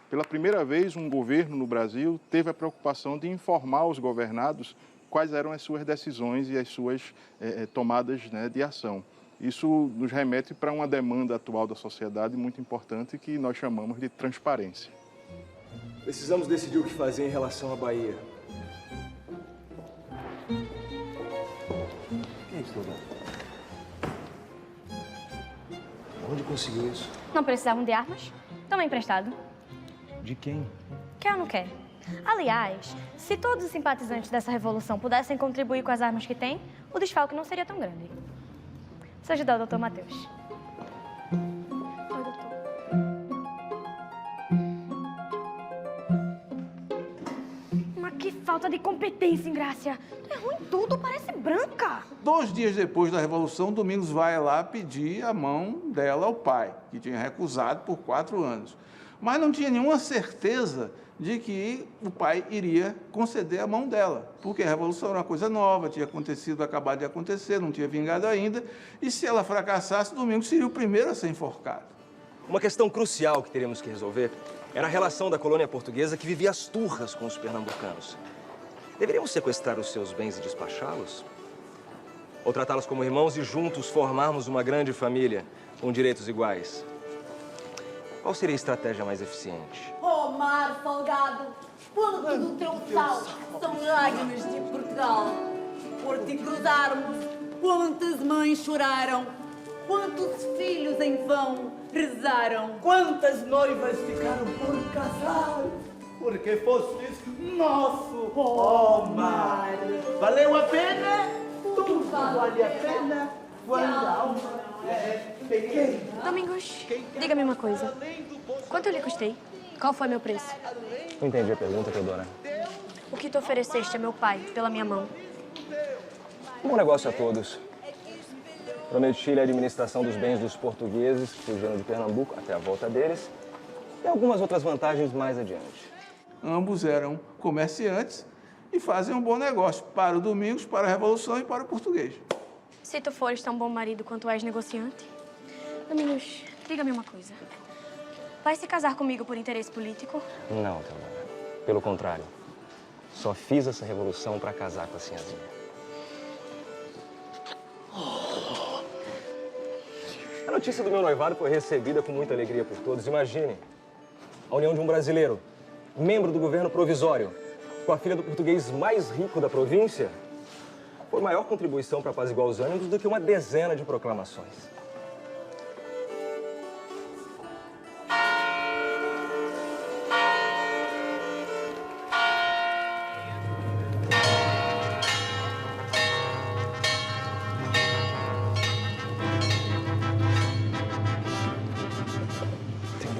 Pela primeira vez, um governo no Brasil teve a preocupação de informar os governados quais eram as suas decisões e as suas tomadas de ação. Isso nos remete para uma demanda atual da sociedade muito importante que nós chamamos de transparência. Precisamos decidir o que fazer em relação à Bahia. Quem é isso, Dona? Onde conseguiu isso? Não precisavam de armas? Toma emprestado. De quem? Quer ou não quer? Aliás, se todos os simpatizantes dessa revolução pudessem contribuir com as armas que têm, o desfalque não seria tão grande. Você ajudar o Dr. Matheus. Oi, doutor. Mas que falta de competência, Ingrácia. Tu é ruim em tudo, parece branca. 2 dias depois da Revolução, Domingos vai lá pedir a mão dela ao pai, que tinha recusado por 4 anos. Mas não tinha nenhuma certeza de que o pai iria conceder a mão dela, porque a Revolução era uma coisa nova, tinha acabado de acontecer, não tinha vingado ainda, e se ela fracassasse, Domingos seria o primeiro a ser enforcado. Uma questão crucial que teríamos que resolver era a relação da colônia portuguesa que vivia às turras com os pernambucanos. Deveríamos sequestrar os seus bens e despachá-los? Ou tratá-los como irmãos e juntos formarmos uma grande família com direitos iguais? Qual seria a estratégia mais eficiente? Oh, mar salgado, quanto do teu sal são lágrimas de Portugal. Por te cruzarmos, quantas mães choraram, quantos filhos em vão rezaram. Quantas noivas ficaram por casar, porque fostes nosso, oh mar. Valeu a pena? Tudo vale a pena quando a alma é pequena. Domingos, diga-me uma coisa. Quanto eu lhe custei? Qual foi meu preço? Não entendi a pergunta, Teodora. O que tu ofereceste a meu pai pela minha mão? Um bom negócio a todos. Prometi-lhe a administração dos bens dos portugueses que fugiram de Pernambuco até a volta deles e algumas outras vantagens mais adiante. Ambos eram comerciantes e fazem um bom negócio para o Domingos, para a Revolução e para o português. Se tu fores tão bom marido quanto és negociante. Domingos, diga-me uma coisa. Vai se casar comigo por interesse político? Não, Teodora. Pelo contrário. Só fiz essa revolução para casar com a Sinhazinha. A notícia do meu noivado foi recebida com muita alegria por todos. Imagine, a união de um brasileiro, membro do governo provisório, com a filha do português mais rico da província, foi maior contribuição para apaziguar os ânimos do que uma dezena de proclamações.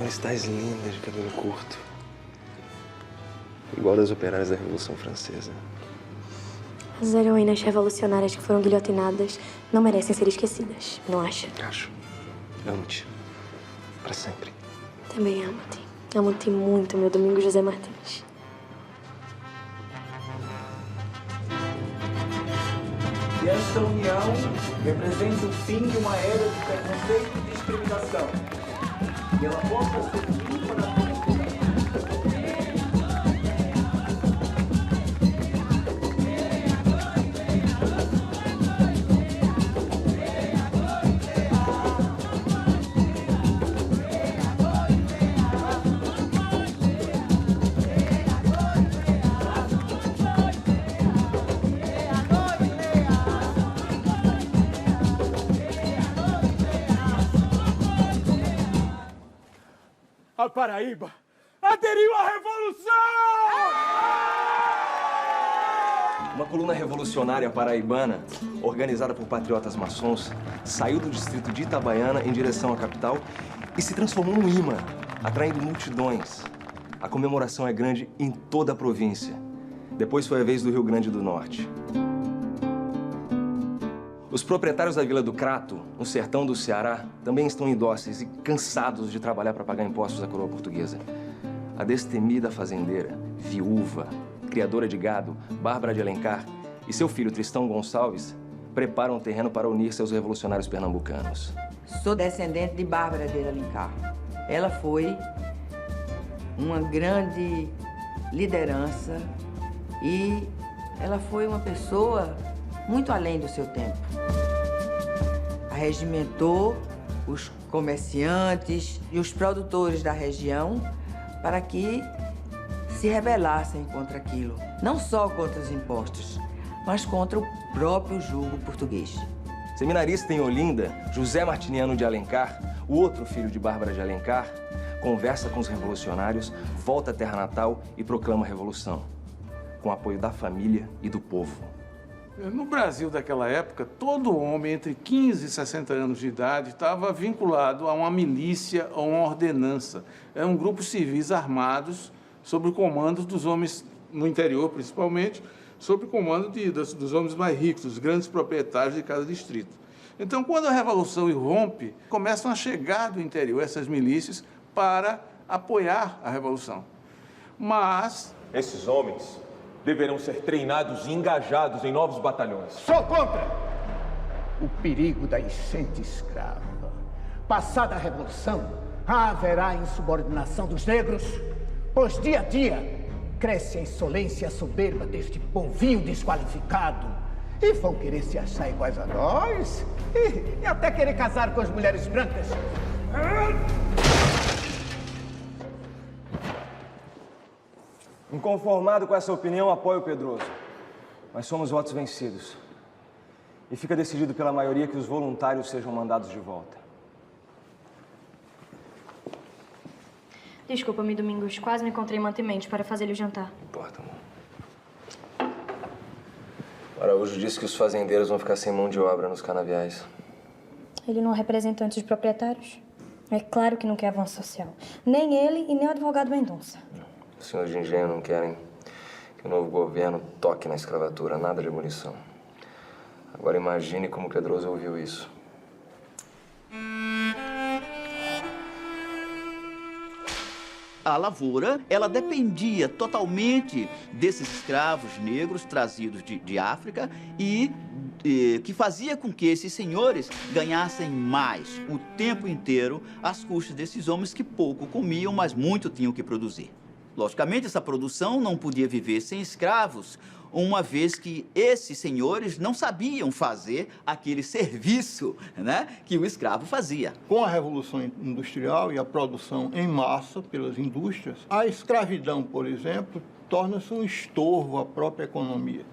Estás linda de cabelo curto. Igual das operárias da Revolução Francesa. As heroínas revolucionárias que foram guilhotinadas não merecem ser esquecidas, não acha? Acho. Amo-te. Para sempre. Também amo-te. Amo-te muito, meu Domingos José Martins. E esta união representa o fim de uma era de preconceito e discriminação. e ela possa ser limpa na A Paraíba aderiu à Revolução! Uma coluna revolucionária paraibana, organizada por patriotas maçons, saiu do distrito de Itabaiana em direção à capital e se transformou num imã, atraindo multidões. A comemoração é grande em toda a província. Depois foi a vez do Rio Grande do Norte. Os proprietários da Vila do Crato, no sertão do Ceará, também estão indóceis e cansados de trabalhar para pagar impostos à coroa portuguesa. A destemida fazendeira, viúva, criadora de gado, Bárbara de Alencar e seu filho Tristão Gonçalves preparam o terreno para unir-se aos revolucionários pernambucanos. Sou descendente de Bárbara de Alencar. Ela foi uma grande liderança e ela foi uma pessoa muito além do seu tempo. Arregimentou os comerciantes e os produtores da região para que se rebelassem contra aquilo. Não só contra os impostos, mas contra o próprio jugo português. Seminarista em Olinda, José Martiniano de Alencar, o outro filho de Bárbara de Alencar, conversa com os revolucionários, volta à terra natal e proclama a revolução, com o apoio da família e do povo. No Brasil daquela época, todo homem entre 15 e 60 anos de idade estava vinculado a uma milícia ou uma ordenança. Eram grupos civis armados sob o comando dos homens, no interior principalmente, sob o comando dos homens mais ricos, dos grandes proprietários de cada distrito. Então, quando a Revolução irrompe, começam a chegar do interior essas milícias para apoiar a Revolução. Mas esses homens deverão ser treinados e engajados em novos batalhões. Sou contra o perigo da enchente escrava. Passada a Revolução, haverá insubordinação dos negros, pois dia a dia cresce a insolência e a soberba deste povinho desqualificado. E vão querer se achar iguais a nós e até querer casar com as mulheres brancas. Inconformado com essa opinião, apoio o Pedroso. Mas somos votos vencidos. E fica decidido pela maioria que os voluntários sejam mandados de volta. Desculpa-me, Domingos. Quase me encontrei mantimente para fazer-lhe o jantar. Não importa, amor. O Araújo disse que os fazendeiros vão ficar sem mão de obra nos canaviais. Ele não é representante de proprietários? É claro que não quer avanço social. Nem ele e nem o advogado Mendonça. Os senhores de engenho não querem que o novo governo toque na escravatura, nada de abolição. Agora imagine como Pedroso ouviu isso. A lavoura, ela dependia totalmente desses escravos negros trazidos de África e que fazia com que esses senhores ganhassem mais o tempo inteiro às custas desses homens que pouco comiam, mas muito tinham que produzir. Logicamente, essa produção não podia viver sem escravos, uma vez que esses senhores não sabiam fazer aquele serviço, né, que o escravo fazia. Com a Revolução Industrial e a produção em massa pelas indústrias, a escravidão, por exemplo, torna-se um estorvo à própria economia.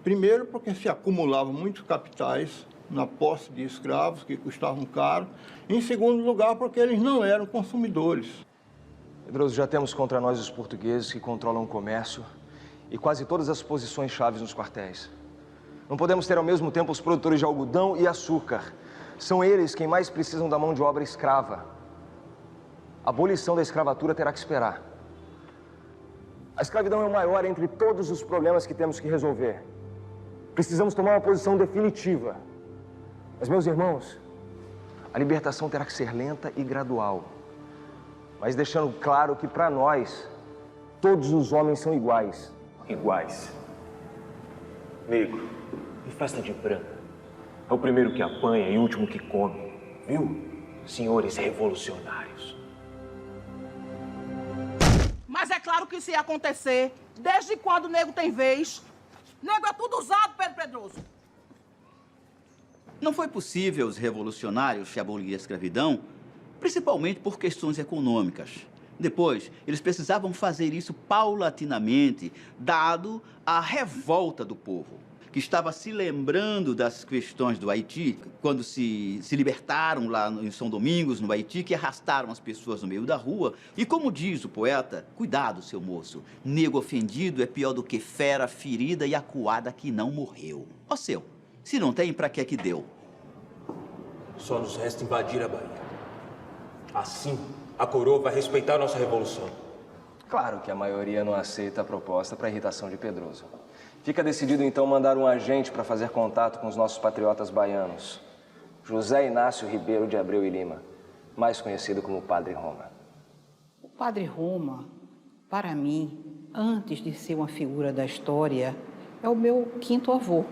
Primeiro, porque se acumulavam muitos capitais na posse de escravos, que custavam caro. Em segundo lugar, porque eles não eram consumidores. Pedroso, já temos contra nós os portugueses que controlam o comércio e quase todas as posições chaves nos quartéis. Não podemos ter ao mesmo tempo os produtores de algodão e açúcar. São eles quem mais precisam da mão de obra escrava. A abolição da escravatura terá que esperar. A escravidão é o maior entre todos os problemas que temos que resolver. Precisamos tomar uma posição definitiva. Mas, meus irmãos, a libertação terá que ser lenta e gradual. Mas deixando claro que, para nós, todos os homens são iguais. Iguais. Negro, em festa de branca, é o primeiro que apanha e o último que come. Viu? Senhores revolucionários. Mas é claro que isso ia acontecer. Desde quando o nego tem vez? Nego é tudo usado, Pedro Pedroso. Não foi possível os revolucionários abolir a escravidão, principalmente por questões econômicas. Depois, eles precisavam fazer isso paulatinamente, dado a revolta do povo, que estava se lembrando das questões do Haiti, quando se libertaram lá em São Domingos, no Haiti, que arrastaram as pessoas no meio da rua. E como diz o poeta, cuidado, seu moço, nego ofendido é pior do que fera ferida e acuada que não morreu. Ó seu, se não tem, pra que é que deu? Só nos resta invadir a Bahia. Assim, a coroa vai respeitar a nossa revolução. Claro que a maioria não aceita a proposta para irritação de Pedroso. Fica decidido, então, mandar um agente para fazer contato com os nossos patriotas baianos. José Inácio Ribeiro de Abreu e Lima, mais conhecido como Padre Roma. O Padre Roma, para mim, antes de ser uma figura da história, é o meu quinto avô.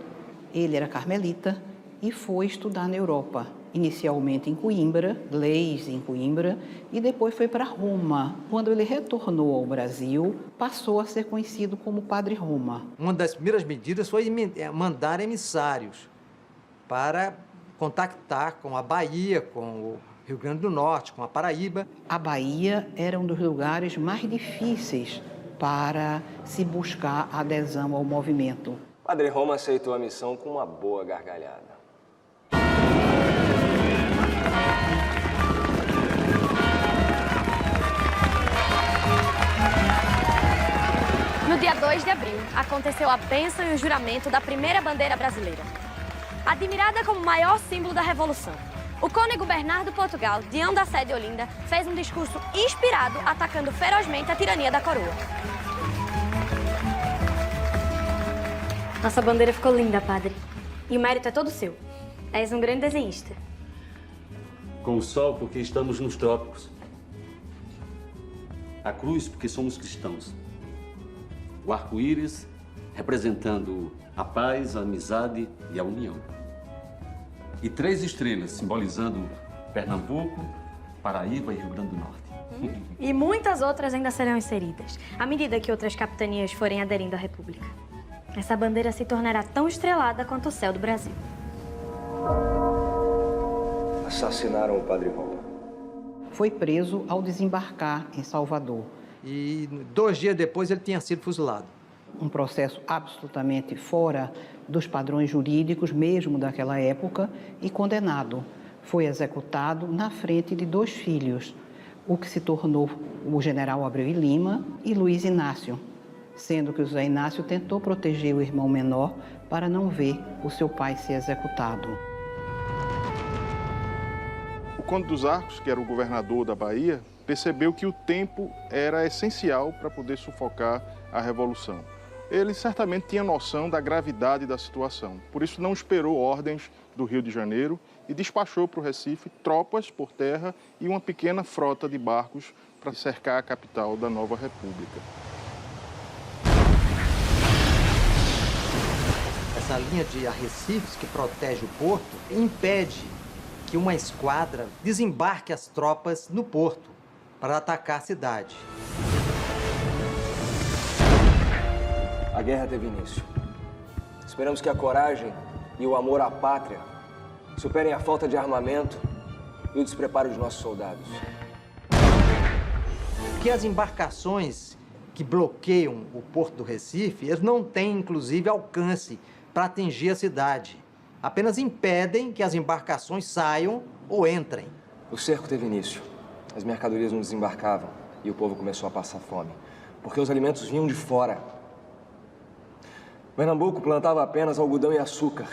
Ele era carmelita e foi estudar na Europa. Inicialmente em Coimbra, leis em Coimbra, e depois foi para Roma. Quando ele retornou ao Brasil, passou a ser conhecido como Padre Roma. Uma das primeiras medidas foi mandar emissários para contactar com a Bahia, com o Rio Grande do Norte, com a Paraíba. A Bahia era um dos lugares mais difíceis para se buscar adesão ao movimento. Padre Roma aceitou a missão com uma boa gargalhada. No dia 2 de abril, aconteceu a bênção e o juramento da primeira bandeira brasileira. Admirada como maior símbolo da Revolução, o cônego Bernardo Portugal, Dião da Sé de Olinda, fez um discurso inspirado, atacando ferozmente a tirania da coroa. Nossa bandeira ficou linda, padre. E o mérito é todo seu. És um grande desenhista. Com o sol, porque estamos nos trópicos. A cruz, porque somos cristãos. O arco-íris, representando a paz, a amizade e a união. E 3 estrelas, simbolizando Pernambuco, Paraíba e Rio Grande do Norte. E muitas outras ainda serão inseridas, à medida que outras capitanias forem aderindo à República. Essa bandeira se tornará tão estrelada quanto o céu do Brasil. Assassinaram o Padre Roma. Foi preso ao desembarcar em Salvador. E 2 dias depois ele tinha sido fuzilado. Um processo absolutamente fora dos padrões jurídicos, mesmo daquela época, e condenado. Foi executado na frente de 2 filhos, o que se tornou o general Abreu e Lima e Luiz Inácio, sendo que o José Inácio tentou proteger o irmão menor para não ver o seu pai ser executado. O Conde dos Arcos, que era o governador da Bahia, percebeu que o tempo era essencial para poder sufocar a Revolução. Ele certamente tinha noção da gravidade da situação, por isso não esperou ordens do Rio de Janeiro e despachou para o Recife tropas por terra e uma pequena frota de barcos para cercar a capital da nova República. Essa linha de arrecifes que protege o porto impede que uma esquadra desembarque as tropas no porto para atacar a cidade. A guerra teve início. Esperamos que a coragem e o amor à pátria superem a falta de armamento e o despreparo de nossos soldados. Que as embarcações que bloqueiam o porto do Recife, eles não têm, inclusive, alcance para atingir a cidade. Apenas impedem que as embarcações saiam ou entrem. O cerco teve início. As mercadorias não desembarcavam e o povo começou a passar fome, porque os alimentos vinham de fora. Pernambuco plantava apenas algodão e açúcar,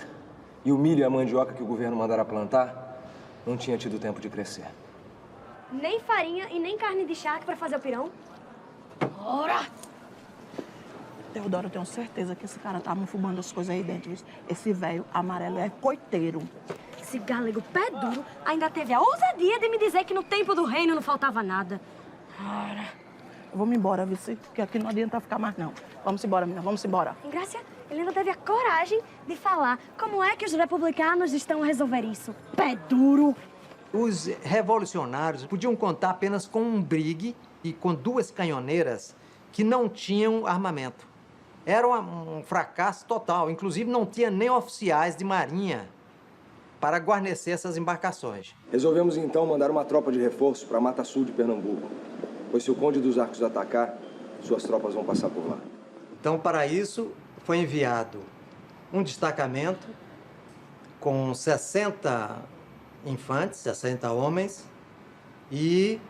e o milho e a mandioca que o governo mandara plantar não tinha tido tempo de crescer. Nem farinha e nem carne de charque para fazer o pirão? Ora! Teodoro, eu tenho certeza que esse cara tá mufubando as coisas aí dentro. Esse velho amarelo é coiteiro. Esse galego pé duro ainda teve a ousadia de me dizer que no tempo do reino não faltava nada. Ora! Eu vou me embora, Vici, porque aqui não adianta ficar mais, não. Vamos embora, menina, vamos embora. Ingrácia, ele ainda teve a coragem de falar como é que os republicanos estão a resolver isso. Pé duro! Os revolucionários podiam contar apenas com um brigue e com 2 canhoneiras que não tinham armamento. Era um fracasso total. Inclusive, não tinha nem oficiais de marinha para guarnecer essas embarcações. Resolvemos, então, mandar uma tropa de reforço para a Mata Sul de Pernambuco. Pois se o Conde dos Arcos atacar, suas tropas vão passar por lá. Então, para isso, foi enviado um destacamento com 60 infantes, 60 homens e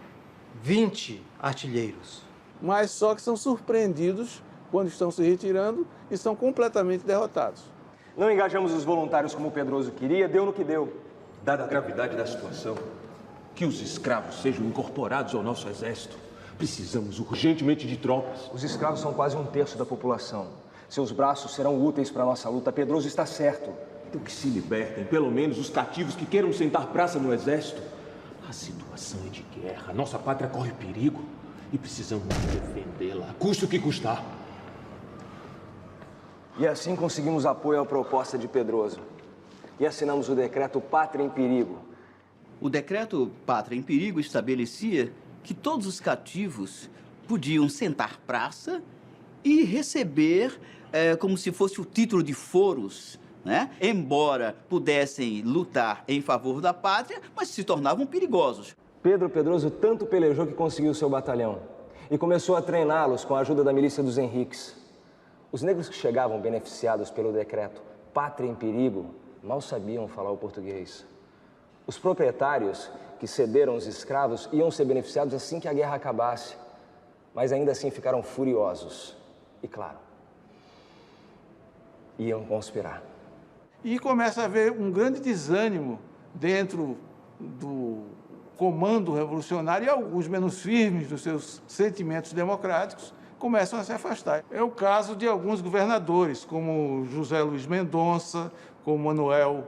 20 artilheiros. Mas só que são surpreendidos quando estão se retirando e são completamente derrotados. Não engajamos os voluntários como o Pedroso queria, deu no que deu. Dada a gravidade da situação, que os escravos sejam incorporados ao nosso exército. Precisamos urgentemente de tropas. Os escravos são quase 1/3 da população. Seus braços serão úteis para a nossa luta. Pedroso está certo. Então que se libertem, pelo menos, os cativos que queiram sentar praça no exército. A situação é de guerra. Nossa pátria corre perigo. E precisamos defendê-la, custe o que custar. E assim conseguimos apoio à proposta de Pedroso. E assinamos o decreto Pátria em Perigo. O decreto Pátria em Perigo estabelecia que todos os cativos podiam sentar praça e receber como se fosse o título de foros, né? Embora pudessem lutar em favor da pátria, mas se tornavam perigosos. Pedro Pedroso tanto pelejou que conseguiu seu batalhão e começou a treiná-los com a ajuda da milícia dos Henriques. Os negros que chegavam beneficiados pelo decreto Pátria em Perigo mal sabiam falar o português. Os proprietários que cederam os escravos iam ser beneficiados assim que a guerra acabasse, mas ainda assim ficaram furiosos. E claro, iam conspirar. E começa a haver um grande desânimo dentro do comando revolucionário e alguns menos firmes dos seus sentimentos democráticos começam a se afastar. É o caso de alguns governadores, como José Luiz Mendonça, como Manuel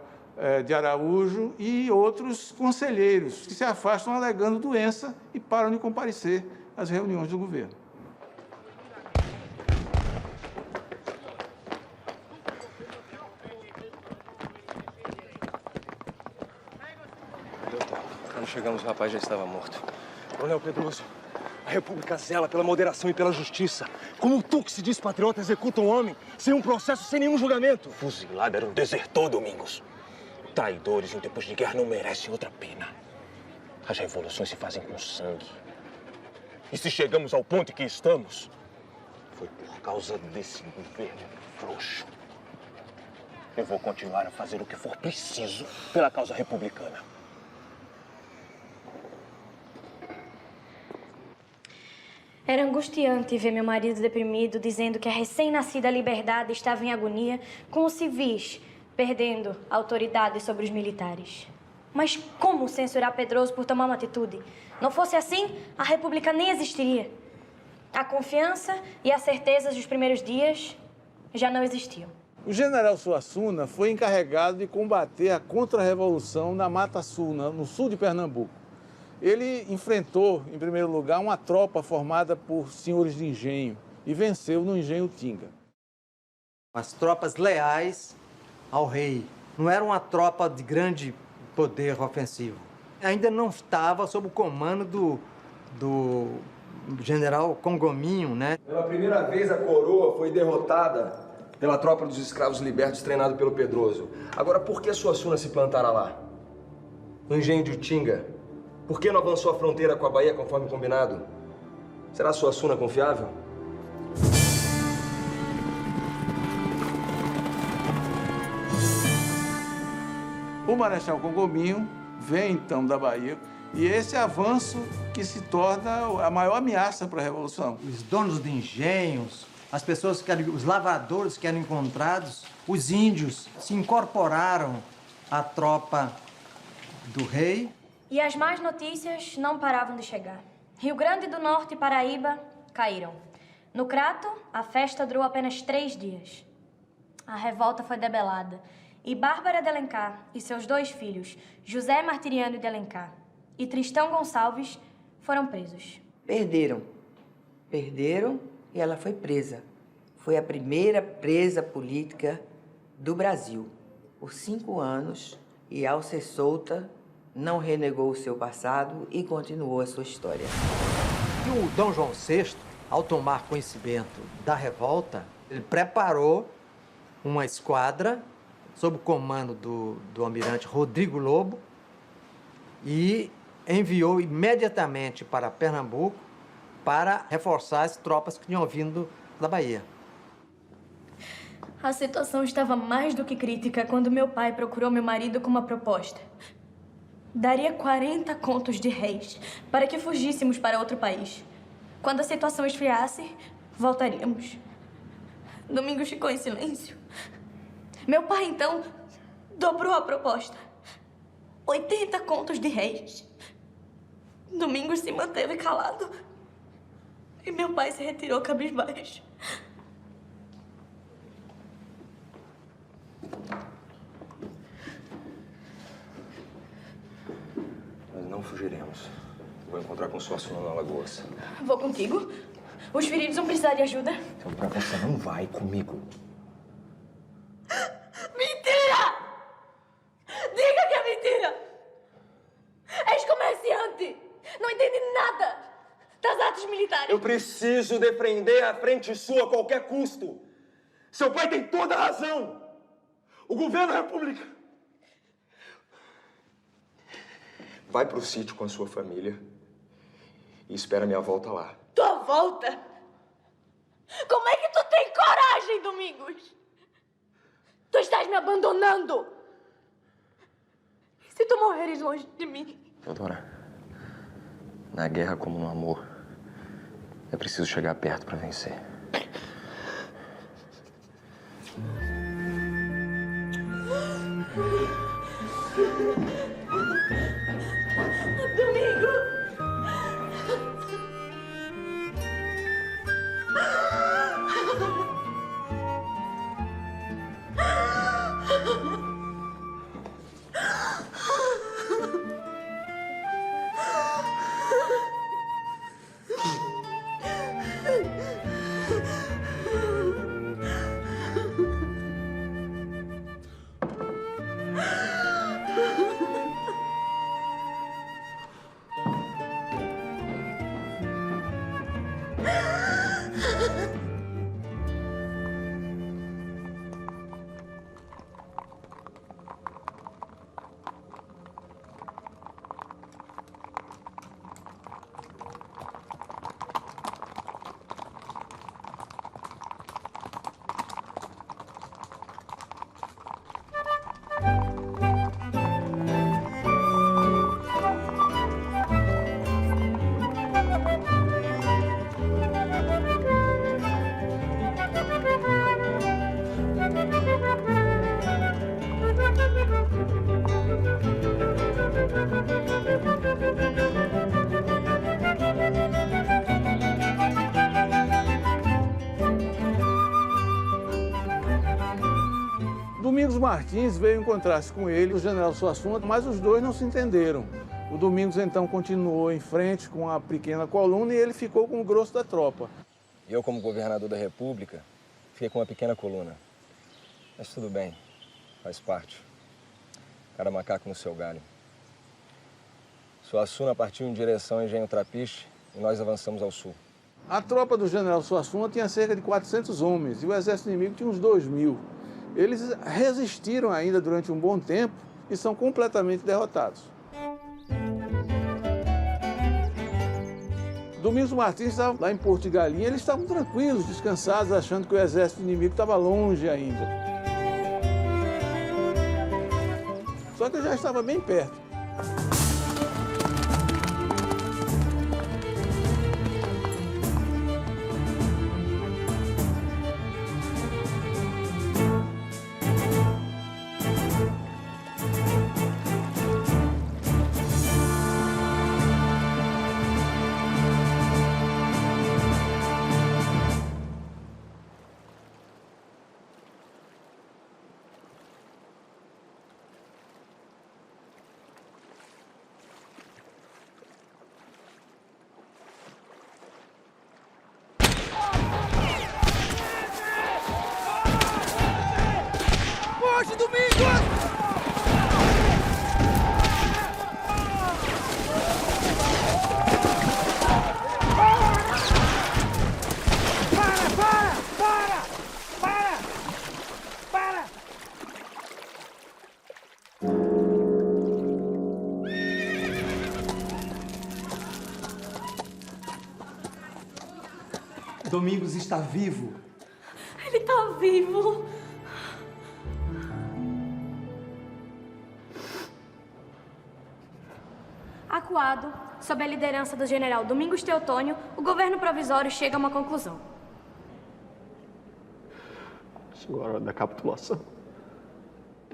de Araújo e outros conselheiros que se afastam alegando doença e param de comparecer às reuniões do governo. Quando chegamos, o rapaz já estava morto. Coronel Pedroso, a República zela pela moderação e pela justiça. Como tu, que se diz patriota, executa um homem sem um processo, sem nenhum julgamento? Fuzilado era um desertor, Domingos. Traidores em tempos de guerra não merecem outra pena. As revoluções se fazem com sangue. E se chegamos ao ponto em que estamos, foi por causa desse governo frouxo. Eu vou continuar a fazer o que for preciso pela causa republicana. Era angustiante ver meu marido deprimido, dizendo que a recém-nascida liberdade estava em agonia, com os civis perdendo a autoridade sobre os militares. Mas como censurar Pedroso por tomar uma atitude? Não fosse assim, a República nem existiria. A confiança e as certezas dos primeiros dias já não existiam. O general Suassuna foi encarregado de combater a contra-revolução na Mata Sul, no sul de Pernambuco. Ele enfrentou, em primeiro lugar, uma tropa formada por senhores de engenho e venceu no engenho Tinga. As tropas leais ao rei. Não era uma tropa de grande poder ofensivo. Ainda não estava sob o comando do general Congominho, né? Pela primeira vez, a coroa foi derrotada pela tropa dos escravos libertos treinado pelo Pedroso. Agora, por que Suassuna se plantara lá? No engenho de Utinga? Por que não avançou a fronteira com a Bahia conforme combinado? Será Suassuna confiável? O Marechal Congominho vem, então, da Bahia, e esse avanço que se torna a maior ameaça para a Revolução. Os donos de engenhos, as pessoas os lavradores que eram encontrados, os índios se incorporaram à tropa do rei. E as más notícias não paravam de chegar. Rio Grande do Norte e Paraíba caíram. No Crato, a festa durou apenas 3 dias. A revolta foi debelada e Bárbara de Alencar e seus 2 filhos, José Martiriano de Alencar e Tristão Gonçalves, foram presos. Perderam e ela foi presa. Foi a primeira presa política do Brasil por 5 anos e, ao ser solta, não renegou o seu passado e continuou a sua história. E o Dom João VI ao tomar conhecimento da revolta, ele preparou uma esquadra sob o comando do almirante Rodrigo Lobo e enviou imediatamente para Pernambuco para reforçar as tropas que tinham vindo da Bahia. A situação estava mais do que crítica quando meu pai procurou meu marido com uma proposta. Daria 40 contos de réis para que fugíssemos para outro país. Quando a situação esfriasse, voltaríamos. Domingos ficou em silêncio. Meu pai, então, dobrou a proposta. 80 contos de réis. Domingos se manteve calado. E meu pai se retirou cabisbaixo. Nós não fugiremos. Vou encontrar com sua Suna na Lagoas. Vou contigo. Os feridos vão precisar de ajuda. Então, você não vai comigo. Mentira! Diga que é mentira! És comerciante! Não entende nada das artes militares! Eu preciso defender a frente sua a qualquer custo. Seu pai tem toda a razão. O governo republicano... Vai pro sítio com a sua família e espera minha volta lá. Tua volta? Como é que tu tem coragem, Domingos? Tu estás me abandonando! E se tu morreres longe de mim? Teodora, na guerra como no amor, é preciso chegar perto para vencer. Domingos Martins veio encontrar-se com ele, o general Suassuna, mas os dois não se entenderam. O Domingos, então, continuou em frente com a pequena coluna e ele ficou com o grosso da tropa. Eu, como governador da República, fiquei com uma pequena coluna. Mas tudo bem, faz parte. Cada macaco no seu galho. Suassuna partiu em direção ao Engenho Trapiche e nós avançamos ao sul. A tropa do general Suassuna tinha cerca de 400 homens e o exército inimigo tinha uns 2.000. Eles resistiram ainda durante um bom tempo e são completamente derrotados. Domingos Martins estava lá em Porto de Galinha, eles estavam tranquilos, descansados, achando que o exército inimigo estava longe ainda. Só que eu já estava bem perto. Domingos está vivo. Ele tá vivo. Acuado, sob a liderança do general Domingos Teotônio, o governo provisório chega a uma conclusão. Chegou a hora da capitulação.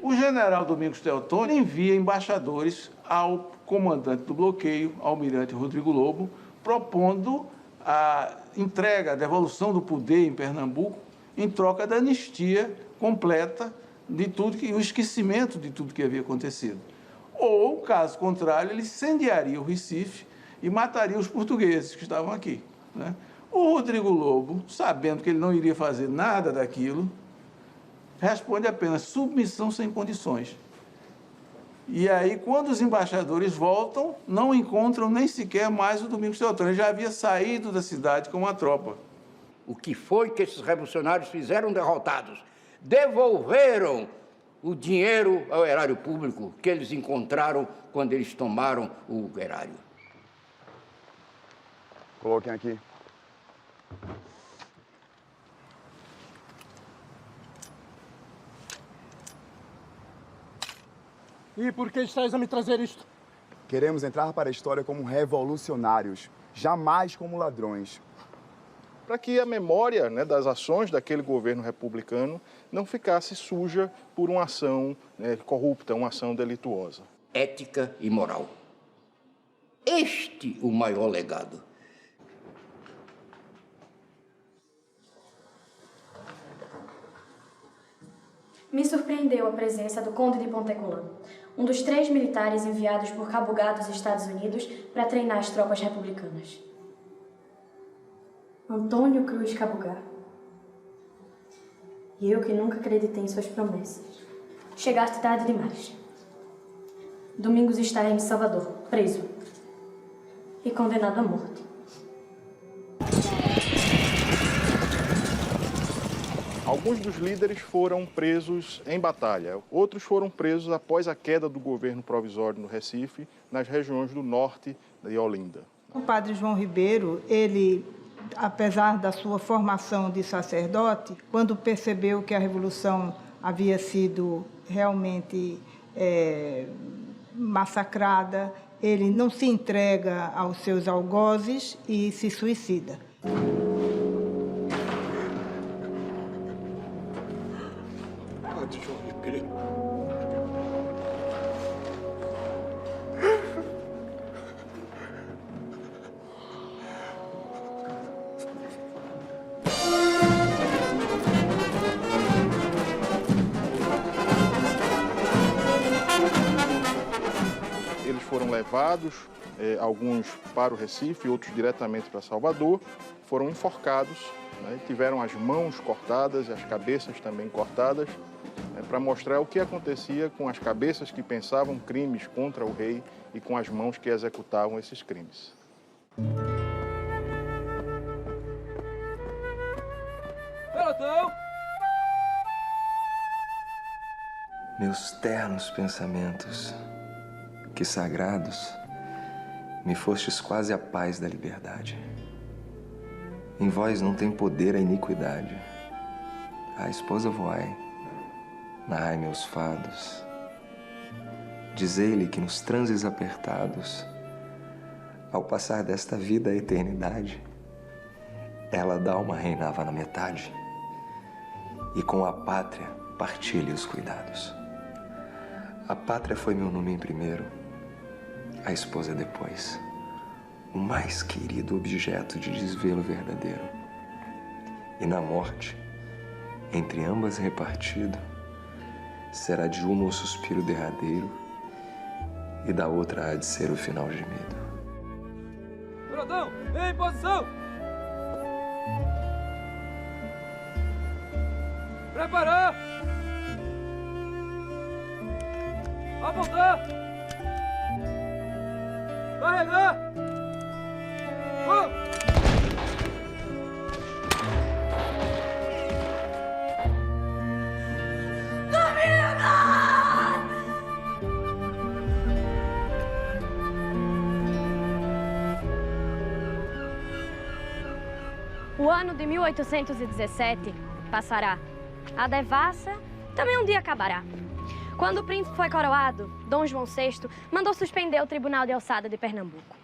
O general Domingos Teotônio envia embaixadores ao comandante do bloqueio, almirante Rodrigo Lobo, propondo a entrega, a devolução do poder em Pernambuco em troca da anistia completa de tudo e o esquecimento de tudo que havia acontecido. Ou, caso contrário, ele incendiaria o Recife e mataria os portugueses que estavam aqui, né? O Rodrigo Lobo, sabendo que ele não iria fazer nada daquilo, responde apenas submissão sem condições. E aí, quando os embaixadores voltam, não encontram nem sequer mais o Domingos Teotônio. Ele já havia saído da cidade com uma tropa. O que foi que esses revolucionários fizeram derrotados? Devolveram o dinheiro ao erário público que eles encontraram quando eles tomaram o erário. Coloquem aqui. E por que estás a me trazer isto? Queremos entrar para a história como revolucionários, jamais como ladrões. Para que a memória, né, das ações daquele governo republicano não ficasse suja por uma ação corrupta, uma ação delituosa. Ética e moral. Este o maior legado. Me surpreendeu a presença do Conde de Pontecolan, um dos 3 militares enviados por Cabo Gá dos Estados Unidos para treinar as tropas republicanas. Antônio Cruz Cabugá. E eu que nunca acreditei em suas promessas. Chegaste tarde demais. Domingos está em Salvador, preso. E condenado à morte. Alguns dos líderes foram presos em batalha. Outros foram presos após a queda do governo provisório no Recife, nas regiões do norte de Olinda. O padre João Ribeiro, ele, apesar da sua formação de sacerdote, quando percebeu que a Revolução havia sido realmente massacrada, ele não se entrega aos seus algozes e se suicida. Padre João Ribeiro. Eles foram levados, alguns para o Recife, outros diretamente para Salvador, foram enforcados, né, tiveram as mãos cortadas e as cabeças também cortadas, para mostrar o que acontecia com as cabeças que pensavam crimes contra o rei e com as mãos que executavam esses crimes. Pelotão! Meus ternos pensamentos, que sagrados, me fostes quase a paz da liberdade. Em vós não tem poder a iniquidade. A esposa voai, narrai meus fados. Dizei-lhe que nos transes apertados, ao passar desta vida à eternidade, ela d'alma reinava na metade, e com a pátria partilhe os cuidados. A pátria foi meu nome em primeiro, a esposa depois, o mais querido objeto de desvelo verdadeiro. E na morte, entre ambas repartido, será de uma o suspiro derradeiro e da outra há de ser o final gemido. Pelotão, em posição! Preparar! Apontar! Carregar! Vamos! O ano de 1817 passará. A devassa também um dia acabará. Quando o príncipe foi coroado, Dom João VI mandou suspender o Tribunal de Alçada de Pernambuco.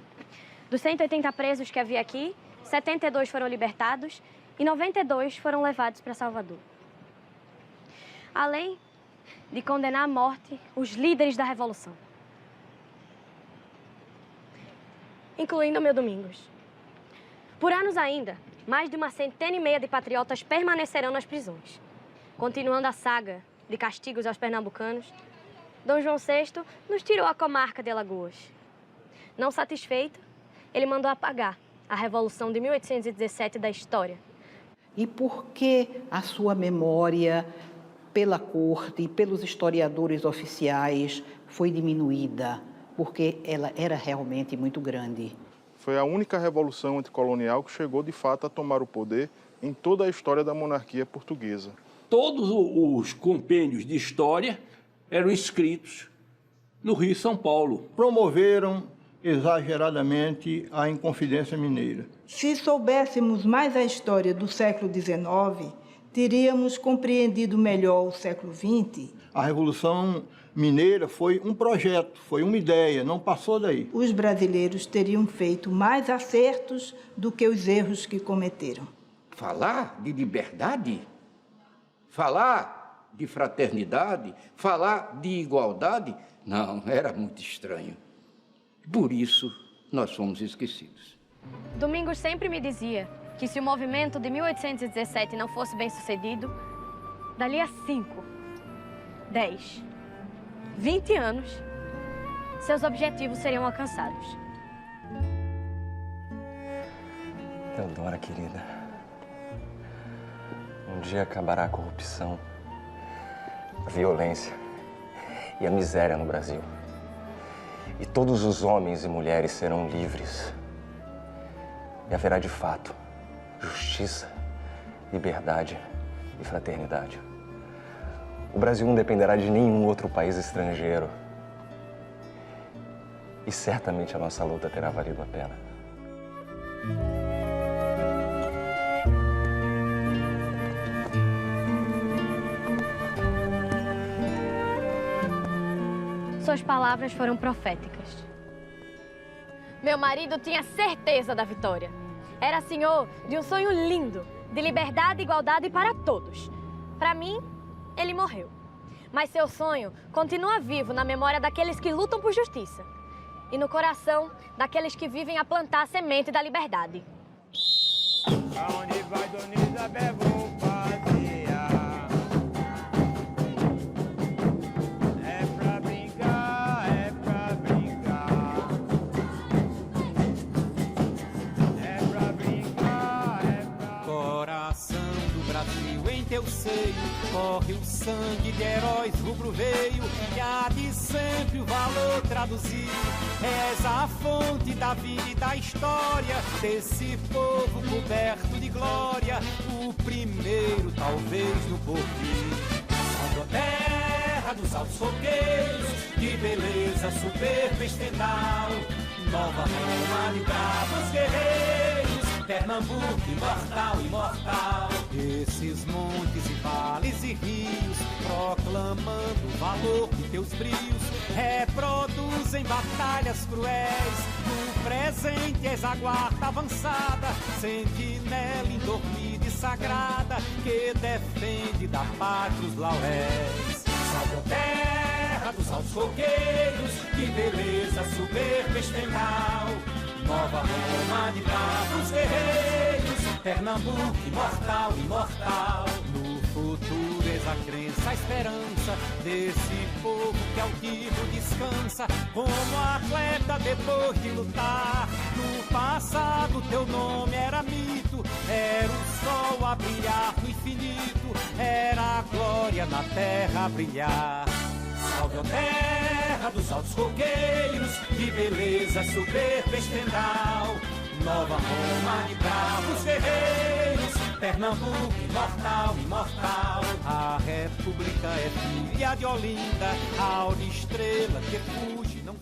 Dos 180 presos que havia aqui, 72 foram libertados e 92 foram levados para Salvador. Além de condenar à morte os líderes da Revolução, incluindo o meu Domingos. Por anos ainda, mais de 150 de patriotas permanecerão nas prisões. Continuando a saga de castigos aos pernambucanos, Dom João VI nos tirou a comarca de Alagoas. Não satisfeito, ele mandou apagar a Revolução de 1817 da história. E por que a sua memória, pela corte e pelos historiadores oficiais, foi diminuída? Porque ela era realmente muito grande. Foi a única revolução anticolonial que chegou, de fato, a tomar o poder em toda a história da monarquia portuguesa. Todos os compêndios de história eram escritos no Rio e São Paulo. Promoveram exageradamente a Inconfidência Mineira. Se soubéssemos mais a história do século XIX, teríamos compreendido melhor o século XX. A Revolução Mineira foi um projeto, foi uma ideia, não passou daí. Os brasileiros teriam feito mais acertos do que os erros que cometeram. Falar de liberdade, falar de fraternidade, falar de igualdade, não, era muito estranho. Por isso, nós fomos esquecidos. Domingos sempre me dizia que se o movimento de 1817 não fosse bem sucedido, dali a 5, 10, 20 anos, seus objetivos seriam alcançados. Teodora, querida, um dia acabará a corrupção, a violência e a miséria no Brasil. E todos os homens e mulheres serão livres. E haverá, de fato, justiça, liberdade e fraternidade. O Brasil não dependerá de nenhum outro país estrangeiro. E certamente a nossa luta terá valido a pena. Suas palavras foram proféticas. Meu marido tinha certeza da vitória. Era senhor de um sonho lindo, de liberdade e igualdade para todos. Para mim, ele morreu. Mas seu sonho continua vivo na memória daqueles que lutam por justiça e no coração daqueles que vivem a plantar a semente da liberdade. Aonde vai, Dona Isabel, vou passear. É pra brincar, é pra brincar. É pra brincar, é pra... Coração do Brasil, em teu seio corre o sangue de heróis rubro-veio, que há de sempre o valor traduzir. És a fonte da vida e da história desse povo coberto de glória, o primeiro talvez no porvir. Salve a terra dos altos fogueiros, de beleza soberba estendal, Nova Roma de bravos guerreiros, Pernambuco imortal, imortal. Esses montes e vales e rios, proclamando o valor de teus brios, reproduzem batalhas cruéis. No presente és a guarda avançada, sentinela indormida e sagrada, que defende da pátria os lauréis. Salve a terra dos altos fogueiros, de beleza soberba estendal, Nova Roma de bravos guerreiros, Pernambuco imortal, imortal. No futuro és a crença, a esperança desse povo que altivo descansa, como atleta depois de lutar. No passado teu nome era mito, era o sol a brilhar no infinito, era a glória na terra a brilhar. Salve a terra dos altos fogueiros, de beleza soberba estendal, Nova Roma de bravos guerreiros, Pernambuco imortal, imortal. A república é filha de Olinda, a aura estrela que fuge não